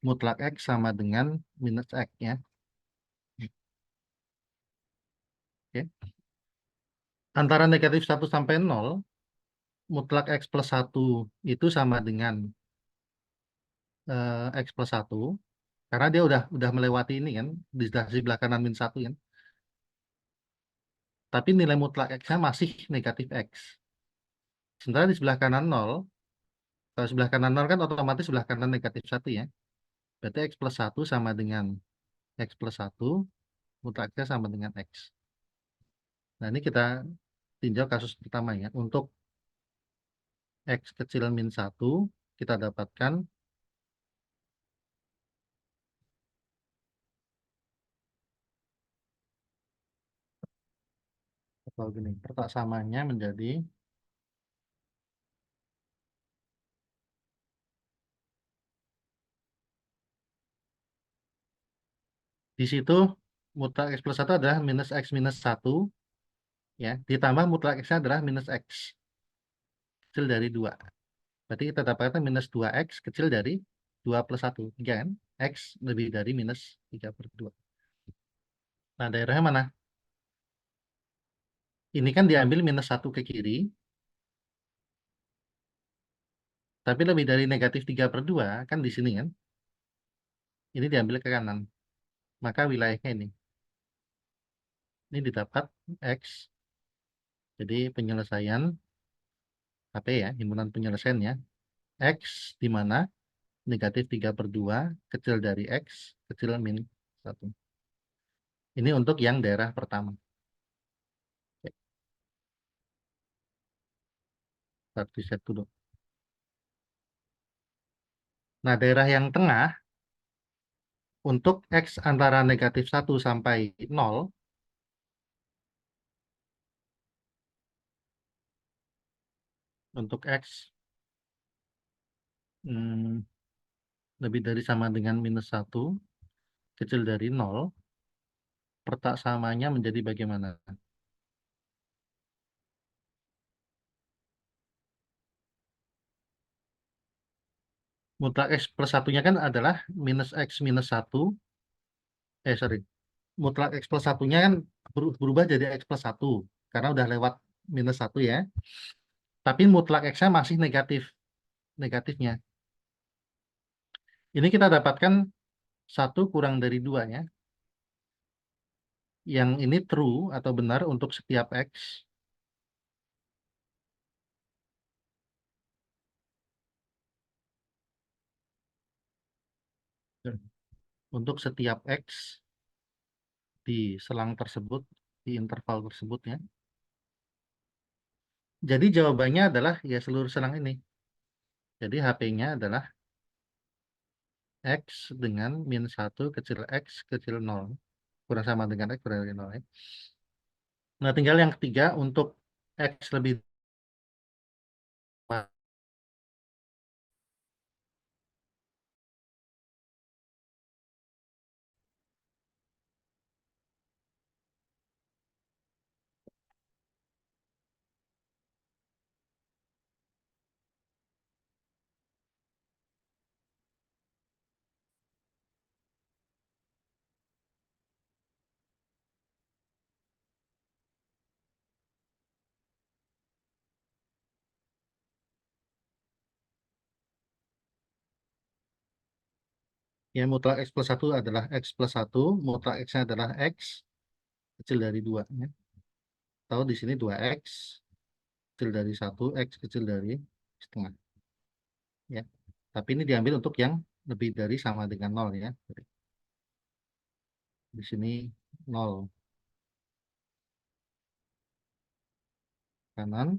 mutlak X sama dengan minus X ya. Oke. Antara negatif 1 sampai 0, mutlak X plus 1 itu sama dengan X plus 1, karena dia udah melewati ini kan, di sebelah kanan min 1 kan. Tapi nilai mutlak X-nya masih negatif X. Sementara di sebelah kanan 0, kalau sebelah kanan 0 kan otomatis sebelah kanan negatif 1 ya. Berarti X plus 1 sama dengan X plus 1, mutlaknya sama dengan X. Nah, ini kita tinjau kasus pertama ya. Untuk X kecil min 1, kita dapatkan atau gini, pertak samanya menjadi Di situ mutlak X plus 1 adalah minus X minus 1, ya, ditambah mutlak X adalah minus X kecil dari 2. Berarti kita dapatkan minus 2X kecil dari 2 plus 1. 3 kan? X lebih dari minus 3 per 2. Nah, daerahnya mana? Ini kan diambil minus 1 ke kiri, tapi lebih dari negatif 3 per 2, kan di sini kan? Ini diambil ke kanan. Maka wilayahnya ini. Ini didapat X. Jadi penyelesaian HP ya, himpunan penyelesaiannya. X di mana negatif 3 per 2 kecil dari X kecil min 1. Ini untuk yang daerah pertama. Oke, start reset dulu. Nah, daerah yang tengah untuk X antara negatif 1 sampai 0, untuk X hmm, lebih dari sama dengan minus 1 kecil dari 0, petak samanya menjadi bagaimana? Mutlak X plus satunya kan adalah minus X minus 1. Sorry. Mutlak X plus satunya kan berubah jadi X plus 1. Karena udah lewat minus 1 ya. Tapi mutlak X-nya masih negatifnya. Ini kita dapatkan 1 kurang dari 2 ya. Yang ini true atau benar untuk setiap X. Untuk setiap X di selang tersebut, di interval tersebut ya. Jadi jawabannya adalah ya seluruh selang ini. Jadi HP-nya adalah X dengan min 1 kecil X kecil 0. Kurang sama dengan X kurang dari 0 ya. Nah, tinggal yang ketiga untuk X lebih ya mutlak X plus 1 adalah X plus 1, mutlak X-nya adalah X kecil dari 2 ya. Tahu di sini 2X kecil dari 1, X kecil dari setengah ya. Tapi ini diambil untuk yang lebih dari sama dengan 0 ya. Di sini 0 kanan,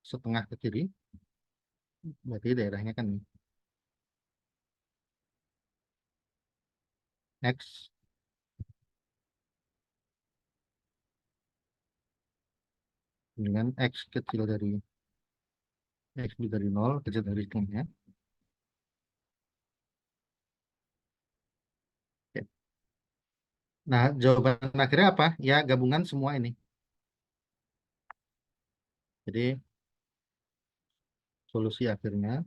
setengah ke kiri, berarti daerahnya kan ini. X dengan X kecil dari X lebih dari 0, kecil dari setengahnya. Oke. Nah, jawaban akhirnya apa? Ya, gabungan semua ini. Jadi, solusi akhirnya,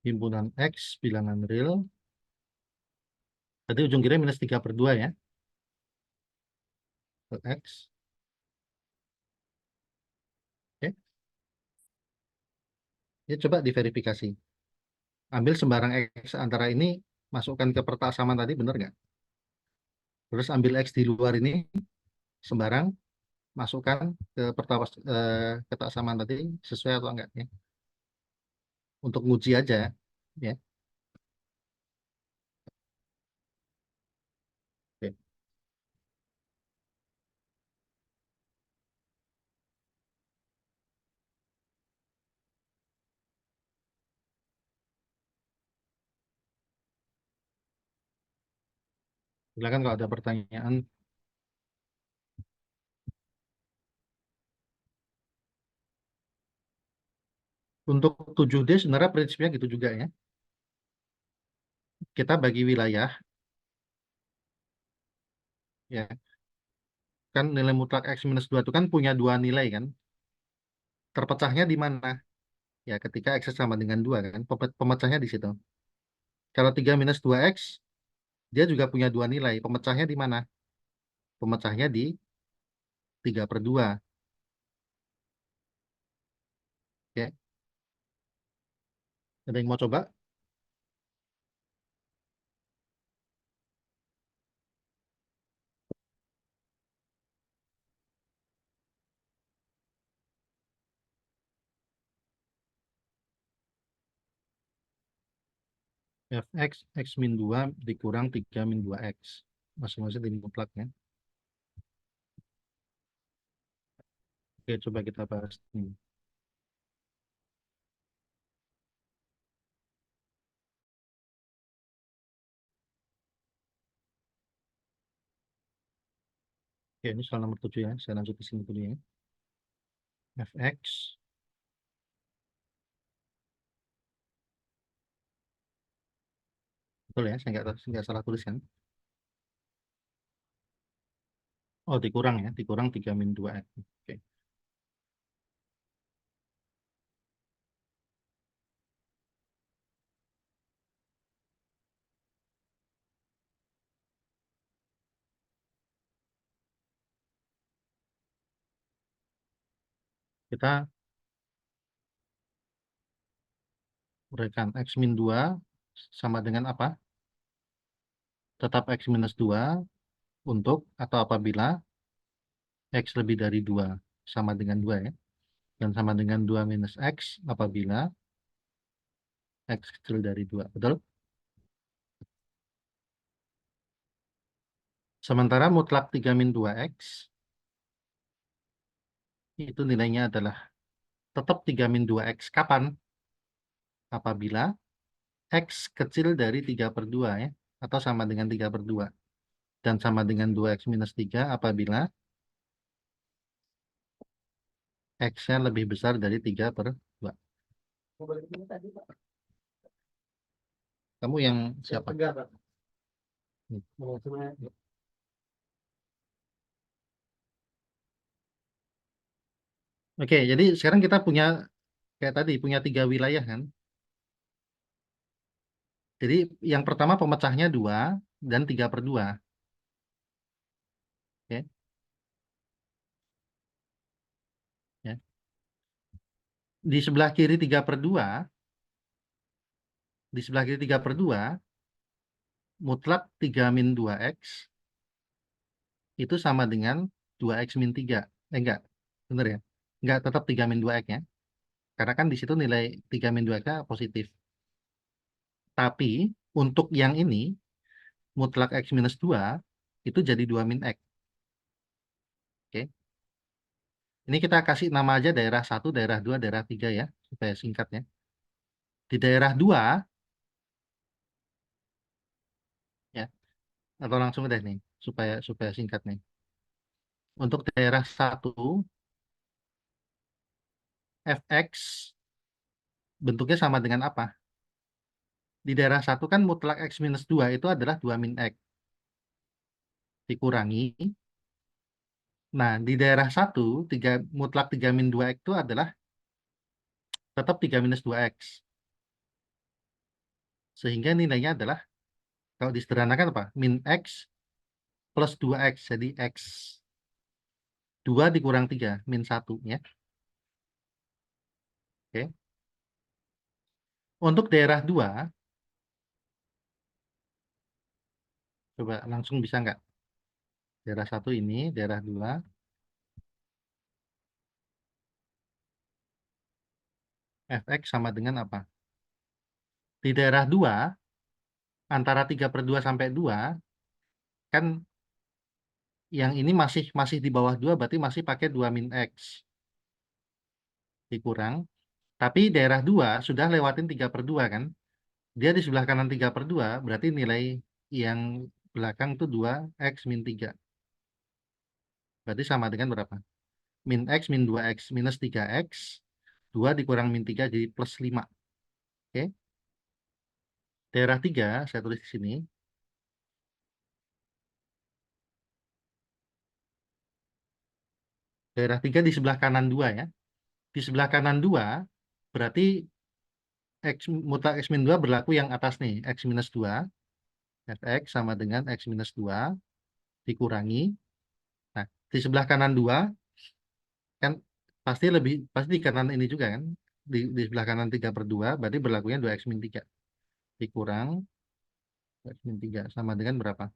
himpunan X bilangan real. Tadi ujung kiri minus 3 per 2 ya. Ke X. Oke. Ya, coba diverifikasi. Ambil sembarang X antara ini, masukkan ke pertasaman tadi, benar nggak? Terus ambil X di luar ini, sembarang, masukkan ke pertasaman tadi, sesuai atau enggak ya. Untuk nguji aja ya. Oke. Silakan kalau ada pertanyaan. Untuk 7D sebenarnya prinsipnya gitu juga ya. kita bagi wilayah, ya kan nilai mutlak X minus 2 itu kan punya dua nilai kan, terpecahnya di mana? Ya ketika X sama dengan 2 kan, pemecahnya di situ. Kalau 3 minus 2X, dia juga punya dua nilai, pemecahnya di mana? Pemecahnya di 3/2. Oke, ada yang mau coba? Fx, X min 2 dikurang 3 min 2X. Masing-masing di mutlaknya. Oke, coba kita bahas ini. Oke, ini soal nomor 7 ya. Saya lanjut ke sini dulu ya. Fx betul ya, saya nggak salah tulis kan? Oh, dikurang ya, dikurang 3 min 2X. Oke. Kita uraikan X min 2 sama dengan apa? Tetap X minus 2 untuk atau apabila X lebih dari 2 sama dengan 2 ya. Dan sama dengan 2 minus X apabila X kecil dari 2. Betul? Sementara mutlak 3 min 2X itu nilainya adalah tetap 3 min 2X. Kapan? Apabila X kecil dari 3/2 ya. Atau sama dengan 3/2. Dan sama dengan 2X minus 3 apabila X-nya lebih besar dari 3/2. Kamu yang siapa? Oke, jadi sekarang kita punya kayak tadi punya 3 wilayah kan. Jadi yang pertama pemecahnya 2 dan 3/2. Oke, ya. Di sebelah kiri 3/2, di sebelah kiri 3/2 mutlak 3 min 2X itu sama dengan 2X min 3. Enggak, bener ya? Enggak, tetap 3 min 2X ya. Karena kan di situ nilai 3 min 2X-nya positif. Tapi untuk yang ini mutlak X minus 2 itu jadi 2 min X. Oke. Ini kita kasih nama aja daerah 1, daerah 2, daerah 3 ya, supaya singkatnya. Di daerah 2, ya, atau langsung deh nih, supaya supaya singkat nih. Untuk daerah 1, Fx bentuknya sama dengan apa? Di daerah 1 kan mutlak X minus 2 itu adalah 2 min X. Dikurangi. Nah, di daerah 1, mutlak 3 min 2X itu adalah tetap 3 minus 2X. Sehingga nilainya adalah, kalau disederhanakan apa? Min X plus 2X. Jadi X 2 dikurang 3, min 1 ya. Oke. Untuk daerah 2, coba langsung bisa nggak? Daerah 1 ini, daerah 2, Fx sama dengan apa? Di daerah 2, antara 3/2 sampai 2, kan yang ini masih masih di bawah 2, berarti masih pakai 2 min X. Dikurang. Tapi daerah 2 sudah lewatin 3/2 kan? Dia di sebelah kanan 3/2, berarti nilai yang belakang itu 2X min 3. Berarti sama dengan berapa? Min X min 2X minus 3X. 2 dikurang min 3 jadi plus 5. Oke. Daerah 3, saya tulis di sini. Daerah 3 di sebelah kanan 2 ya. Di sebelah kanan 2 berarti mutlak X min 2 berlaku yang atas nih. X minus 2. Fx sama dengan X minus 2 dikurangi. Nah, di sebelah kanan 2 kan pasti di kanan ini juga kan. Di sebelah kanan 3/2 berarti berlakunya 2X min 3. Dikurang X min 3 sama dengan berapa?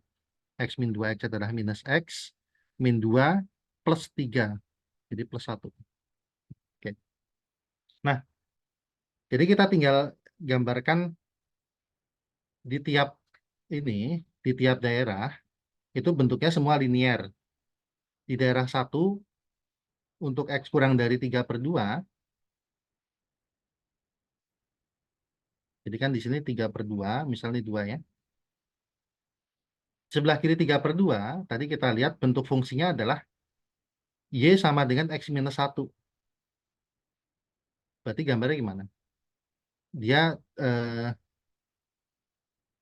X min 2X adalah minus X min 2 plus 3. Jadi plus 1. Oke. Nah, jadi kita tinggal gambarkan di tiap ini, di tiap daerah, itu bentuknya semua linear. Di daerah 1, untuk X kurang dari 3/2, jadi kan di sini 3/2, misalnya 2 ya. Sebelah kiri 3/2, tadi kita lihat bentuk fungsinya adalah Y sama dengan X minus 1. Berarti gambarnya gimana? Dia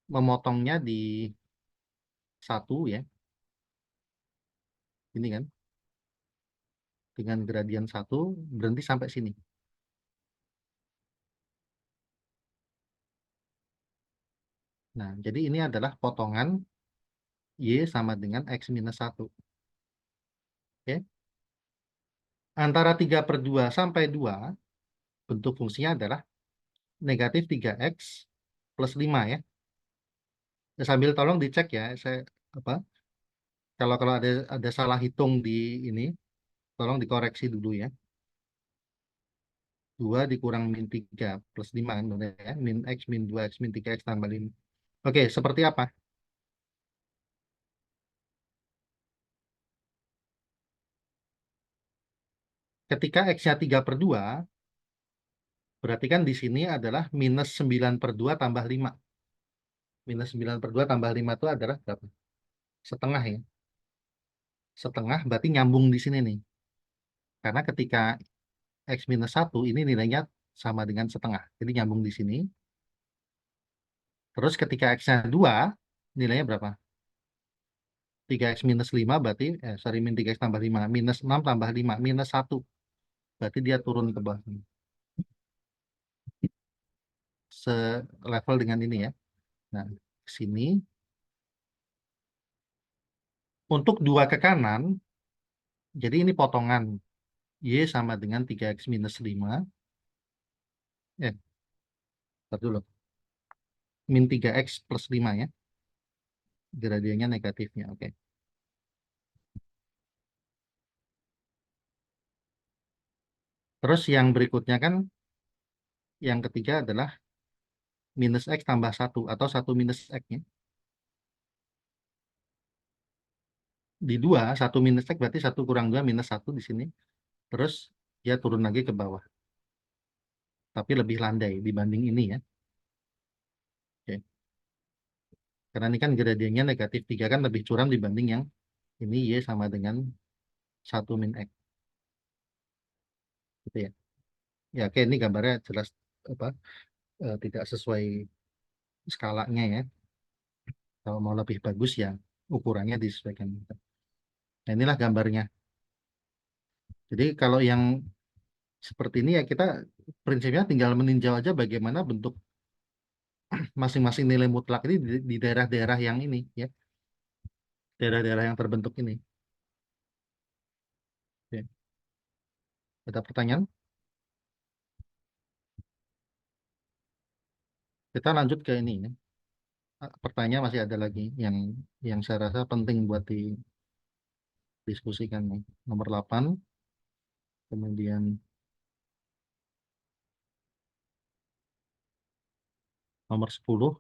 memotongnya di 1 ya, ini kan, dengan gradien 1, berhenti sampai sini. Nah, jadi ini adalah potongan Y sama dengan X minus 1. Oke. Antara 3/2 sampai 2, bentuk fungsinya adalah negatif 3X plus 5 ya. Sambil tolong dicek ya, saya apa kalau kalau ada salah hitung di ini, tolong dikoreksi dulu ya. 2 dikurang min 3 plus 5 kan, benar ya. Min X min 2 X min 3 X tambah 5. Oke, seperti apa? Ketika X-nya 3/2, berarti kan di sini adalah minus 9/2 tambah 5. Minus 9/2 tambah 5 itu adalah berapa? Setengah ya. Setengah berarti nyambung di sini nih. Karena ketika X minus 1 ini nilainya sama dengan setengah. Jadi nyambung di sini. Terus ketika X-nya 2, nilainya berapa? 3X minus 5 berarti, sorry, min 3X tambah 5. Minus 6 tambah 5. Minus 1. Berarti dia turun ke bawah. Selevel dengan ini ya. Nah, sini. Untuk 2 ke kanan, jadi ini potongan. Y sama dengan 3X minus 5. Bentar dulu. Min 3X plus 5 ya. Gradiennya negatifnya. Oke. Terus yang berikutnya kan, yang ketiga adalah minus X tambah 1 atau 1 minus X-nya. Di 2, 1 minus X berarti 1 kurang 2 minus 1 di sini. Terus dia turun lagi ke bawah. Tapi lebih landai dibanding ini ya. Oke. Karena ini kan gradiennya negatif 3 kan lebih curam dibanding yang ini Y sama dengan 1 min X. Gitu ya. Ya oke, ini gambarnya jelas apa tidak sesuai skalanya ya. Kalau mau lebih bagus ya ukurannya disesuaikan. Nah inilah gambarnya. Jadi kalau yang seperti ini ya kita prinsipnya tinggal meninjau aja bagaimana bentuk masing-masing nilai mutlak ini di daerah-daerah yang ini ya. Daerah-daerah yang terbentuk ini. Oke. Ada pertanyaan? Kita lanjut ke ini ya. Pertanyaan masih ada lagi yang saya rasa penting buat didiskusikan nih. Nomor 8, kemudian nomor 10,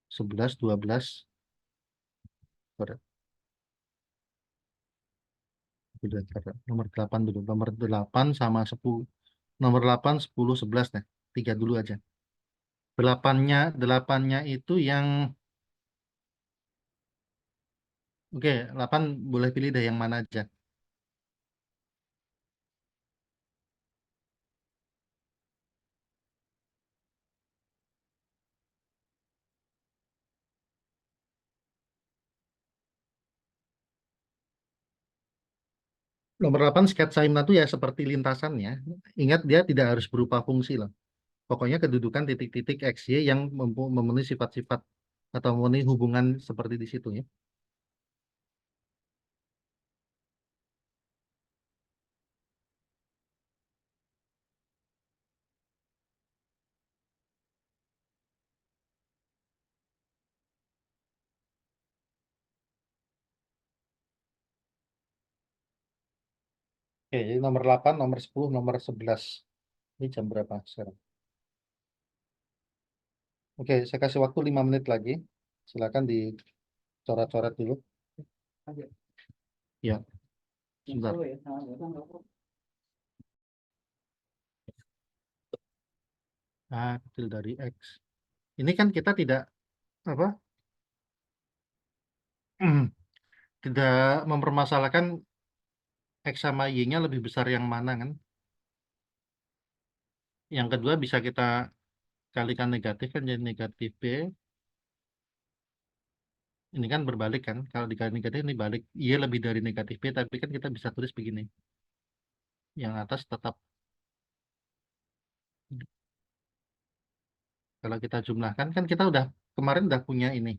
11, 12, sorry, nomor 8 dulu. Nomor 8 sama 10. Nomor 8, 10, 11 deh. 3 dulu aja. Delapannya itu yang oke, 8 boleh pilih deh yang mana aja. Nomor 8 sketsa itu ya seperti lintasannya. Ingat dia tidak harus berupa fungsi loh. Pokoknya kedudukan titik-titik X, Y yang memenuhi sifat-sifat atau memenuhi hubungan seperti di situ ya. Oke, jadi nomor 8, nomor 10, nomor 11. Ini jam berapa sekarang? Oke, saya kasih waktu 5 menit lagi. Silakan dicoret-coret dulu. Ya, sebentar. A kecil dari X. Ini kan kita tidak apa? Tidak mempermasalahkan X sama Y-nya lebih besar yang mana kan? Yang kedua bisa kita kalikan negatif kan jadi negatif B. Ini kan berbalik kan? Kalau dikali negatif ini balik. Y lebih dari negatif B, tapi kan kita bisa tulis begini. Yang atas tetap, kalau kita jumlahkan kan kita udah kemarin udah punya ini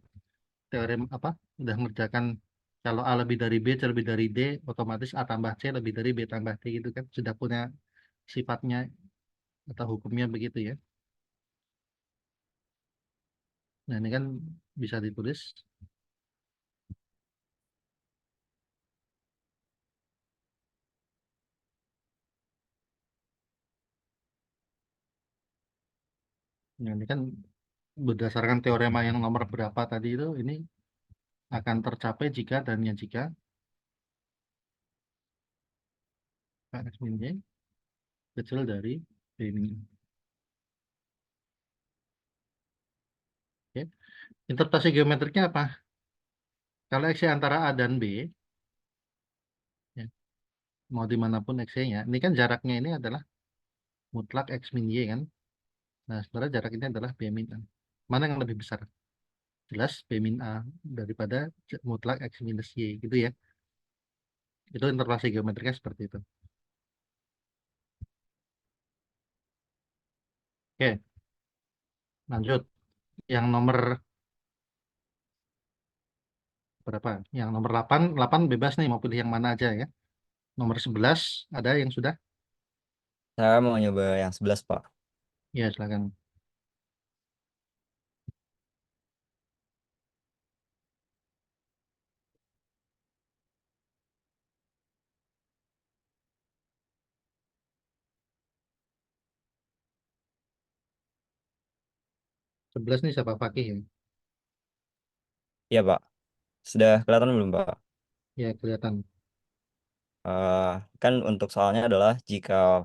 teorem apa? Udah mengerjakan kalau A lebih dari B, C lebih dari D, otomatis A tambah C lebih dari B tambah D gitu kan. Sudah punya sifatnya atau hukumnya begitu ya. Nah, ini kan bisa ditulis. Nah, ini kan berdasarkan teorema yang nomor berapa tadi itu, ini akan tercapai jika dan hanya jika X min Y kecil dari B min. Oke. Interpretasi geometriknya apa? Kalau X antara A dan B, ya, mau dimanapun X-nya, ini kan jaraknya ini adalah mutlak X min Y kan. Nah, sebenarnya jarak ini adalah B min A. Mana yang lebih besar? Jelas B min A daripada mutlak X minus Y gitu ya. Itu interpretasi geometriknya seperti itu. Oke, lanjut. Yang nomor berapa? Yang nomor 8, 8 bebas nih mau pilih yang mana aja ya. Nomor 11 ada yang sudah? Saya mau nyoba yang 11, Pak. Ya, silakan. 11 nih siapa pakai ya? Iya, Pak. Sudah kelihatan belum, Pak? Ya, kelihatan. Eh, kan untuk soalnya adalah jika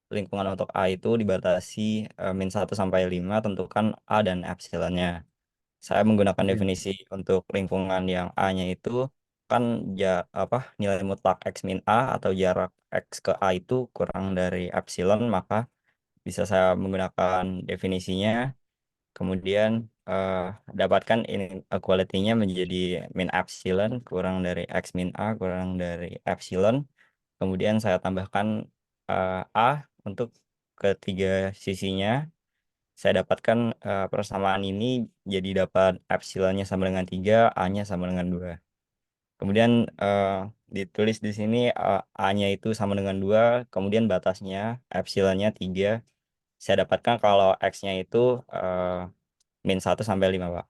lingkungan untuk A itu dibatasi min 1 sampai 5, tentukan A dan epsilonnya. Saya menggunakan Oke. definisi untuk lingkungan yang A-nya itu kan apa nilai mutlak X min A atau jarak X ke A itu kurang dari epsilon, maka bisa saya menggunakan definisinya. Kemudian eh, dapatkan inequality-nya menjadi min epsilon kurang dari X min A kurang dari epsilon. Kemudian saya tambahkan A untuk ketiga sisinya. Saya dapatkan persamaan ini jadi dapat epsilonnya sama dengan 3, A-nya sama dengan 2. Kemudian ditulis di sini A-nya itu sama dengan 2, kemudian batasnya epsilonnya 3. Saya dapatkan kalau X-nya itu eh, min 1 sampai 5, Pak.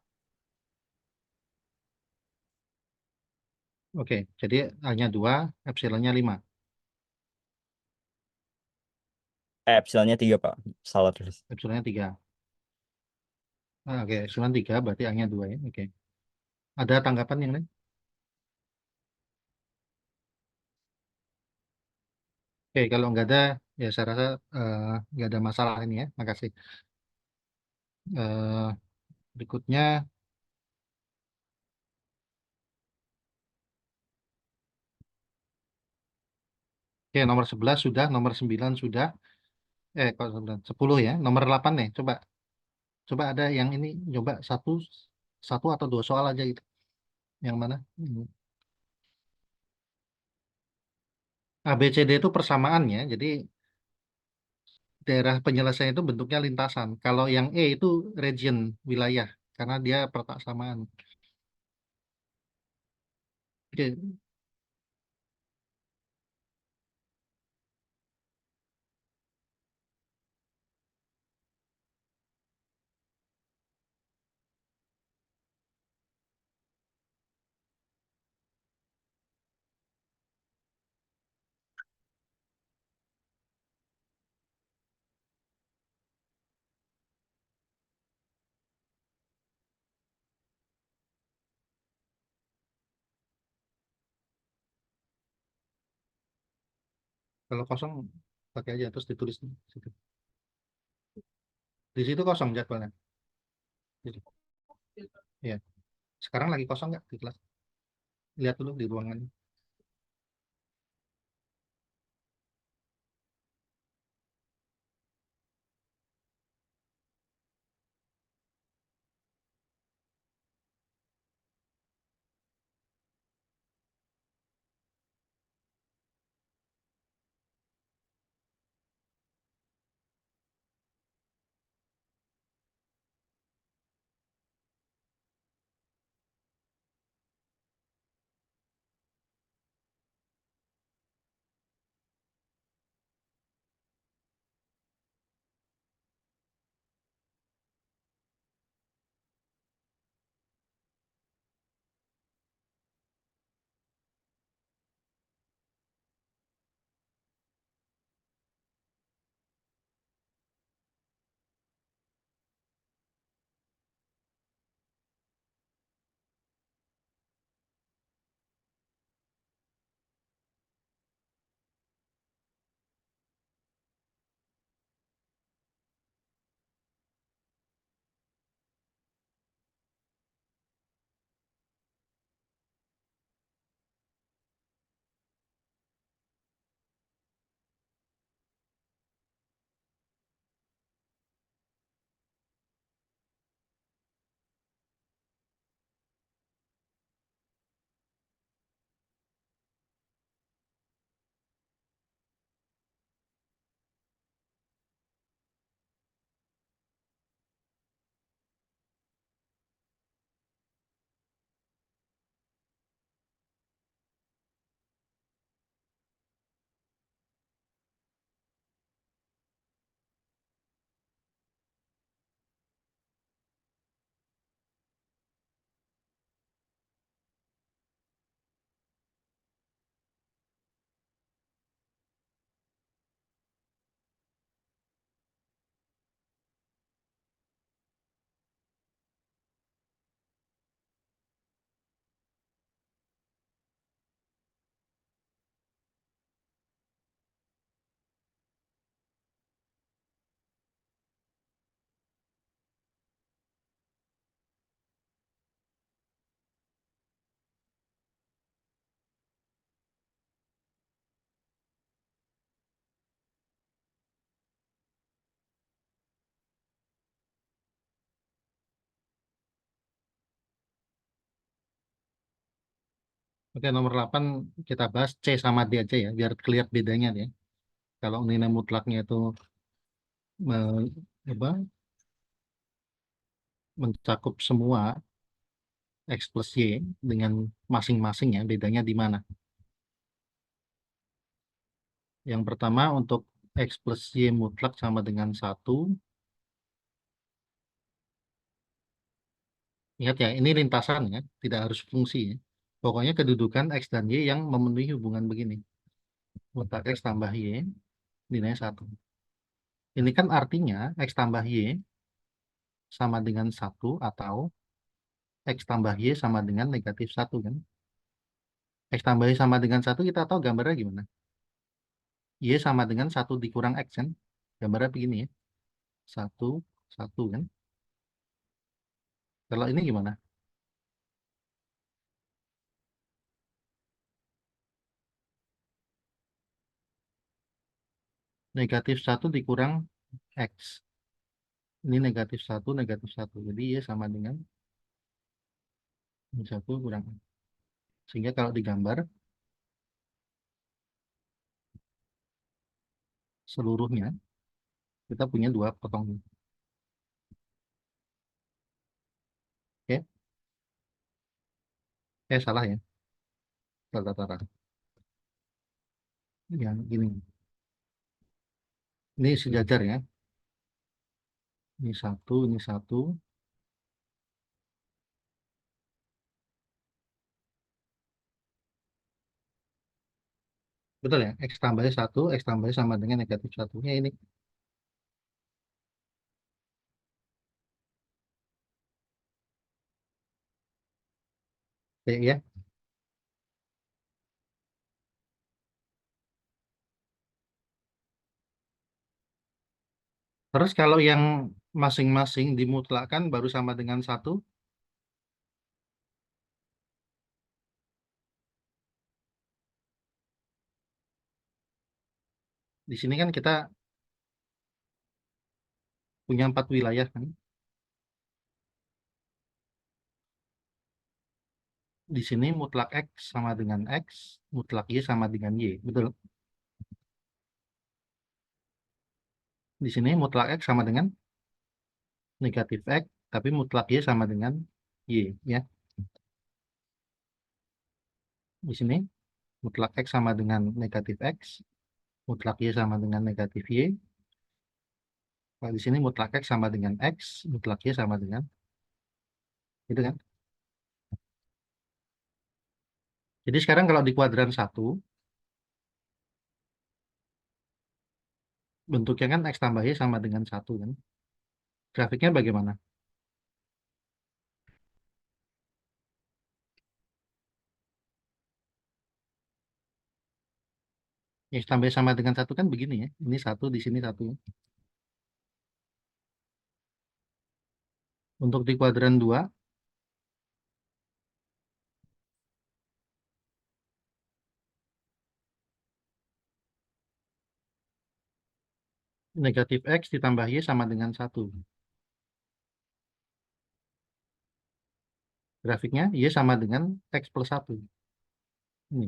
Oke, jadi A-nya 2, epsilonnya 5. Epsilonnya 3, Pak. Salah tulis. Epsilonnya 3. Oke, epsilon 3 berarti A-nya 2 ya. Oke. Ada tanggapan yang lain? Oke, kalau nggak ada, ya saya rasa nggak ada masalah ini ya. Makasih. Eh, berikutnya, oke, nomor 11 sudah, nomor 9 sudah. Kok 9? 10 ya. Nomor 8 nih, coba. Coba ada yang ini, coba satu, satu atau dua soal aja gitu. Yang mana? A, B, C, D itu persamaannya. Jadi daerah penyelesaian itu bentuknya lintasan. Kalau yang E itu region, wilayah, karena dia persamaan. Oke, kalau kosong pakai aja terus ditulis di situ. Di situ kosong jadwalnya. Jadi, ya. Sekarang lagi kosong nggak di kelas? Lihat dulu di ruangan. Oke, nomor 8 kita bahas C sama D aja ya, biar kelihatan bedanya ya. Kalau nilai mutlaknya itu me- apa, mencakup semua X plus Y dengan masing-masing ya, bedanya di mana? Yang pertama untuk X plus Y mutlak sama dengan satu. Ingat ya, ini lintasan ya, tidak harus fungsi ya. Pokoknya kedudukan X dan Y yang memenuhi hubungan begini. Mutlak X tambah Y nilainya satu. Ini kan artinya X tambah Y sama dengan satu atau X tambah Y sama dengan negatif satu kan. X tambah Y sama dengan satu kita tahu gambarnya gimana. Y sama dengan satu dikurang X kan. Gambarnya begini ya. Satu, satu kan. Kalau ini gimana? Negatif satu dikurang X. Ini negatif satu. Jadi Y sama dengan satu kurang X. Sehingga kalau digambar, seluruhnya, kita punya dua potong. Oke, salah ya. Tata-tata. Yang ini. Ini sejajar ya. Ini satu. Betul ya? X tambahnya satu, X tambahnya sama dengan negatif satunya ini. Ya. Terus kalau yang masing-masing dimutlakkan baru sama dengan satu, di sini kan kita punya 4 wilayah kan. Di sini mutlak X sama dengan X, mutlak Y sama dengan Y. Betul. Di sini mutlak X sama dengan negatif X, tapi mutlak Y sama dengan Y. Ya. Di sini mutlak X sama dengan negatif X, mutlak Y sama dengan negatif Y. Kalau di sini mutlak X sama dengan X, mutlak Y sama dengan itu kan. Jadi sekarang kalau di kuadran satu, bentuknya kan X tambah Y sama dengan satu kan. Grafiknya bagaimana? X tambah Y sama dengan satu kan begini ya. Ini satu, di sini satu. Untuk di kuadran 2, negatif X ditambah Y sama dengan satu. Grafiknya Y sama dengan X plus satu. Ini,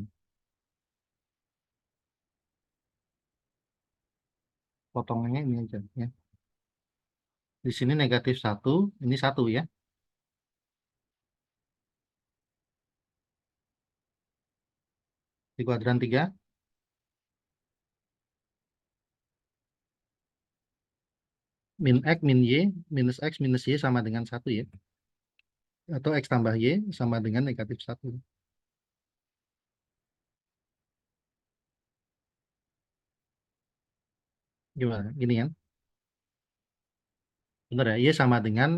potongannya ini aja ya. Di sini negatif satu, ini satu ya. Di kuadran 3, min X min Y, minus X minus Y sama dengan satu ya. Atau X tambah Y sama dengan negatif satu. Gimana? Gini kan? Benar ya? Y sama dengan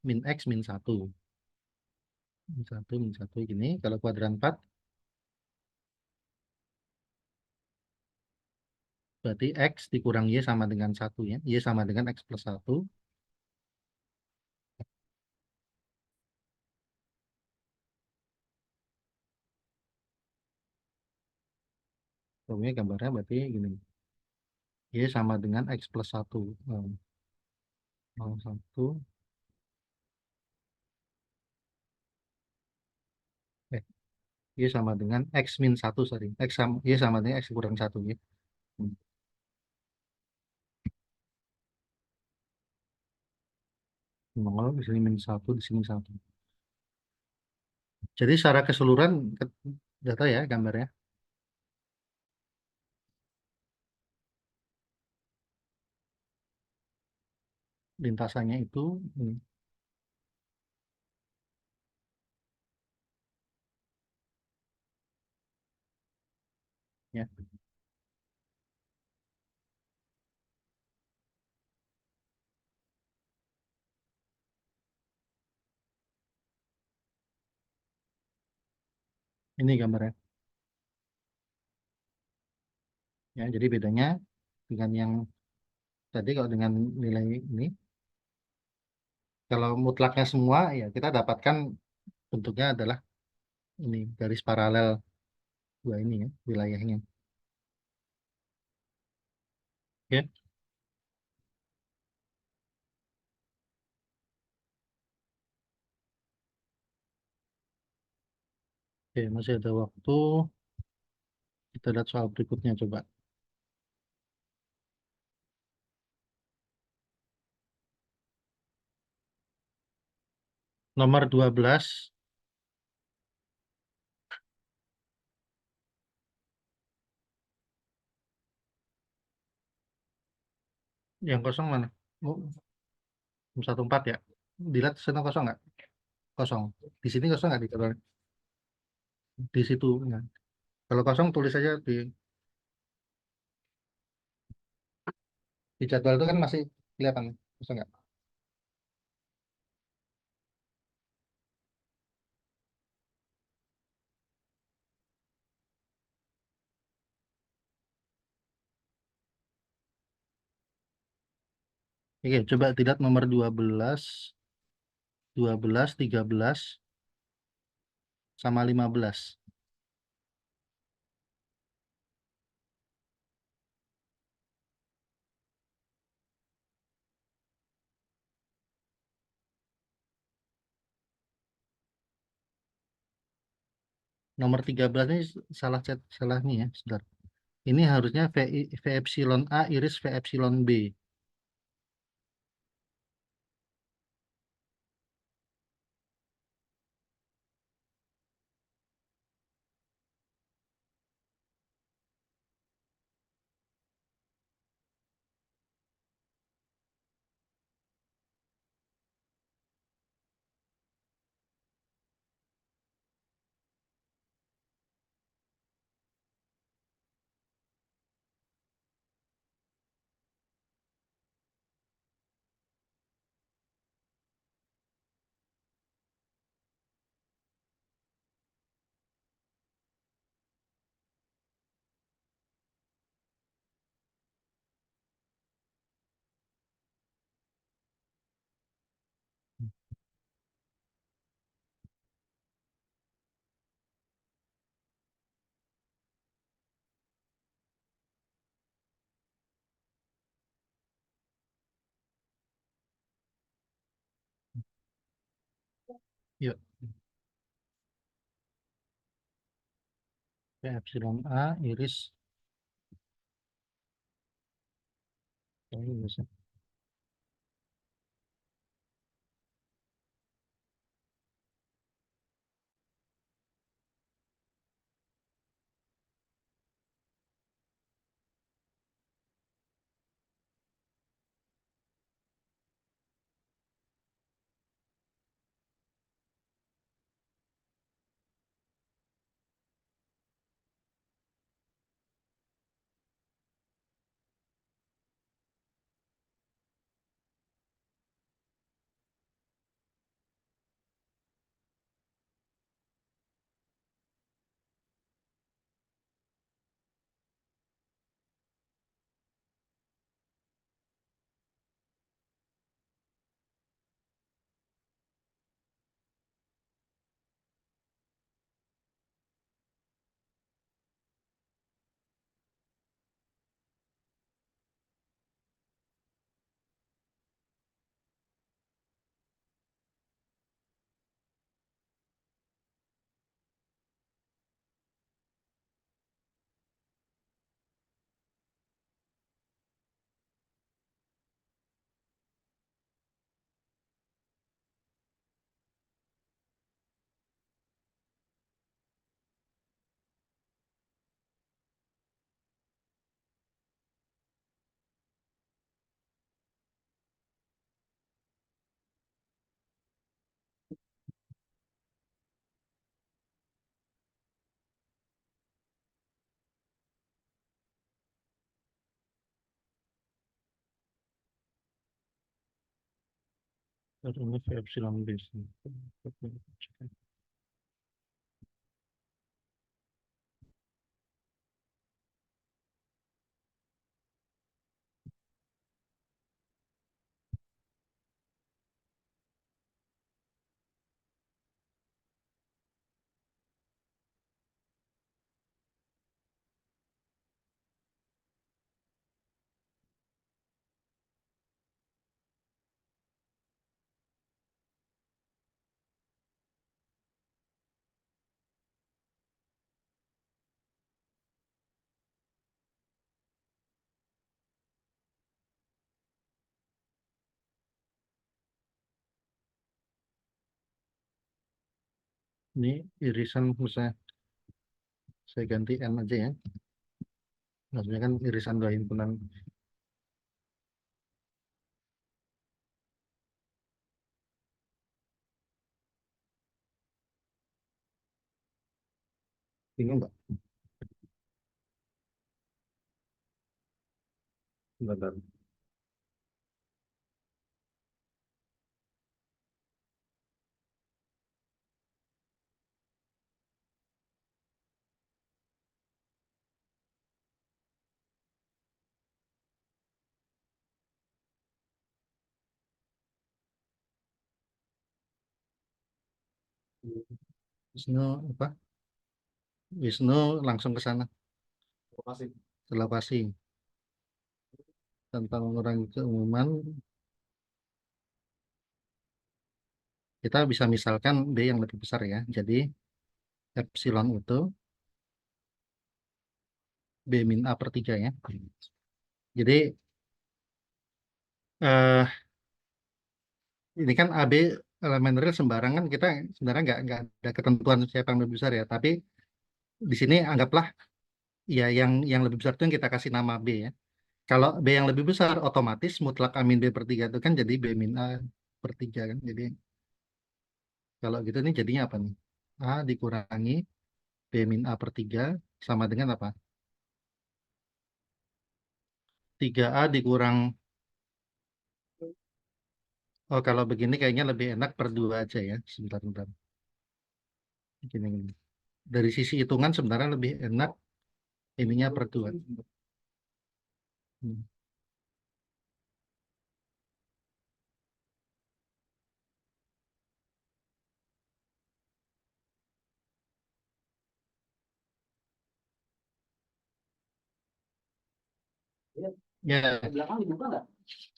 min X min satu. Min satu gini. Kalau kuadran 4, berarti X dikurang Y sama dengan satu ya. Y sama dengan X plus satu. Pokoknya gambarnya berarti gini. Y sama dengan X plus satu. 1. Eh, Y sama dengan X min satu, sorry. Y sama dengan X kurang satu ya. Hmm. 0, di sini min satu, di sini satu. Jadi secara keseluruhan data ya gambarnya. Lintasannya itu ini, ya. Ini gambarnya. Ya, jadi bedanya dengan yang tadi kalau dengan nilai ini, kalau mutlaknya semua ya kita dapatkan bentuknya adalah ini garis paralel dua ini ya wilayahnya. Ya, oke, masih ada waktu. Kita lihat soal berikutnya coba. Nomor 12 yang kosong mana? Oh, 14 ya. Dilihat sana kosong nggak? Kosong. Di sini kosong nggak di situ? Ya. Kalau kosong tulis aja di jadwal itu kan masih kelihatan kosong nggak? Oke, coba dilihat nomor 12, 13 sama 15. Nomor 13 ini salah chat, salah nih ya, sebentar. Ini harusnya V epsilon A iris V epsilon B. Yuk, V epsilon A iris. Oh, iya, bisa. Terus ini V epsilon B. Ini irisan misalnya saya ganti N aja ya. Maksudnya kan irisan dua himpunan. Bingung nggak? Bentar. Wisnu apa? Wisnu langsung ke sana. Setelah pasti tanpa mengurangi keumuman, kita bisa misalkan B yang lebih besar ya. Jadi epsilon itu B min A per 3 ya. Jadi eh, ini kan AB elemen real sembarangan, kita sebenarnya nggak ada ketentuan siapa yang lebih besar ya. Tapi di sini anggaplah ya yang lebih besar itu yang kita kasih nama B ya. Kalau B yang lebih besar, otomatis mutlak A min B per 3 itu kan jadi B min A per 3 kan. Jadi kalau gitu nih jadinya apa nih? A dikurangi B min A per 3 sama dengan apa? 3A dikurang, oh kalau begini kayaknya lebih enak per 2 aja ya. Sebentar. Gini. Dari sisi hitungan sebenarnya lebih enak ininya per 2. Hmm. Ya, Belakang dibuka nggak?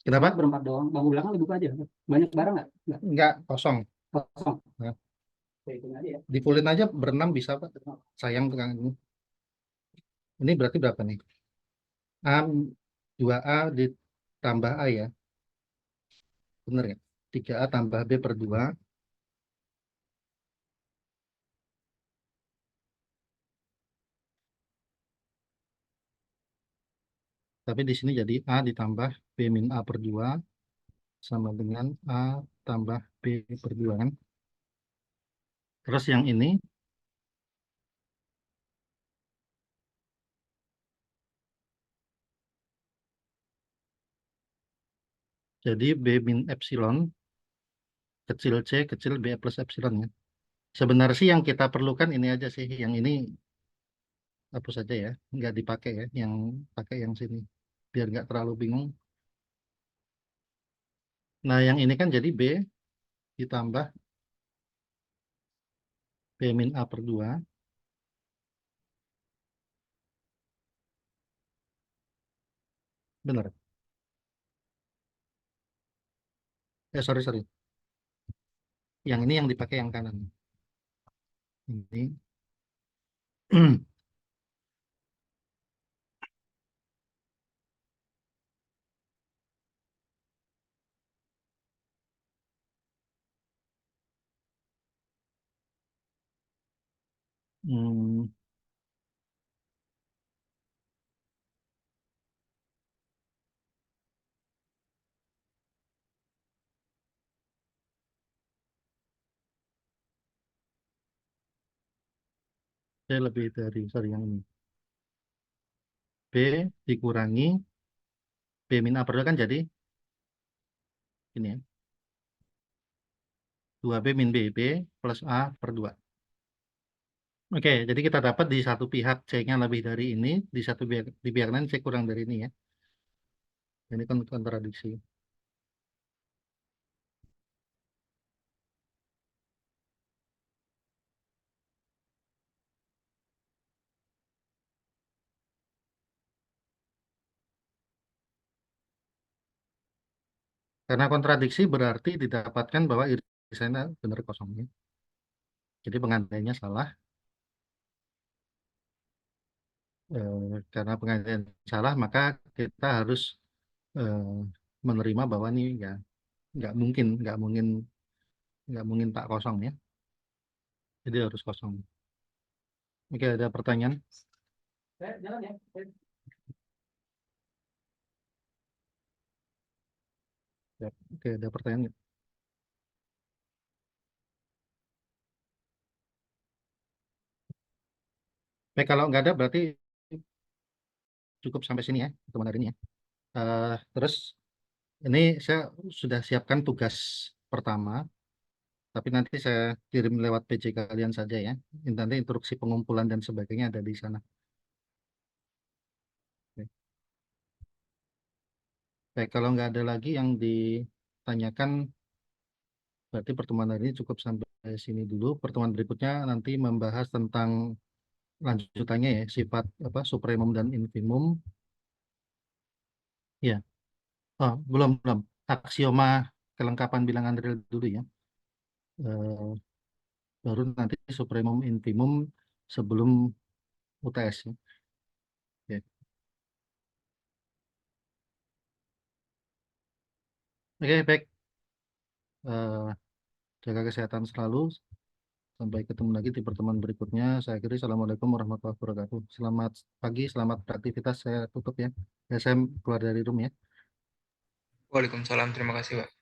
kenapa? Berempat doang. Bangku belakang dibuka aja. Banyak barang nggak? Nggak. Enggak, kosong. Kosong. Nah, Saya hitung aja ya. di fullin aja berenam bisa Pak. Sayang tukang ini. Ini berarti berapa nih? A 2A ditambah A ya. Bener ya? 3A tambah B per 2. Tapi di sini jadi A ditambah B min A per 2 sama dengan A tambah B per 2 kan. Terus yang ini jadi B min epsilon kecil C kecil B plus epsilon ya. Sebenarnya sih yang kita perlukan ini aja sih. Yang ini hapus saja ya. Nggak dipakai ya. Yang pakai yang sini. Biar nggak terlalu bingung. Nah yang ini kan jadi B ditambah B min A per 2. Benar. Sorry. Yang ini yang dipakai yang kanan. Ini. Hmm, saya lebih dari sorry yang ini. B dikurangi B min A per 2 kan jadi ini ya. 2B min B plus A per 2. Oke, jadi kita dapat di satu pihak C-nya lebih dari ini, di satu pihak, di pihak lain C kurang dari ini ya. Ini kan kontradiksi. Karena kontradiksi berarti didapatkan bahwa irisannya benar kosongnya. Jadi pengandainya salah. Karena pengandaian salah, maka kita harus eh, menerima bahwa ini ya nggak mungkin tak kosong ya. Jadi harus kosong. Oke, ada pertanyaan? Saya jalan ya. Ya, oke, ada pertanyaan nggak? Baik, kalau nggak ada berarti cukup sampai sini ya teman hari ini ya. Terus ini saya sudah siapkan tugas pertama, tapi nanti saya kirim lewat PJ kalian saja ya. Nanti instruksi pengumpulan dan sebagainya ada di sana. Oke. Baik, kalau nggak ada lagi yang ditanyakan, berarti pertemuan hari ini cukup sampai sini dulu. Pertemuan berikutnya nanti membahas tentang lanjutannya ya, sifat apa supremum dan infimum. Ya, oh, belum. Aksioma kelengkapan bilangan real dulu ya. Eh, Baru nanti supremum infimum sebelum UTS ya. Oke, Oke, baik. Eh, Jaga kesehatan selalu. Sampai ketemu lagi di pertemuan berikutnya. Saya akhiri. Assalamualaikum warahmatullahi wabarakatuh. Selamat pagi, selamat beraktivitas. Saya tutup ya. Ya, saya keluar dari room ya. Waalaikumsalam, terima kasih, Pak.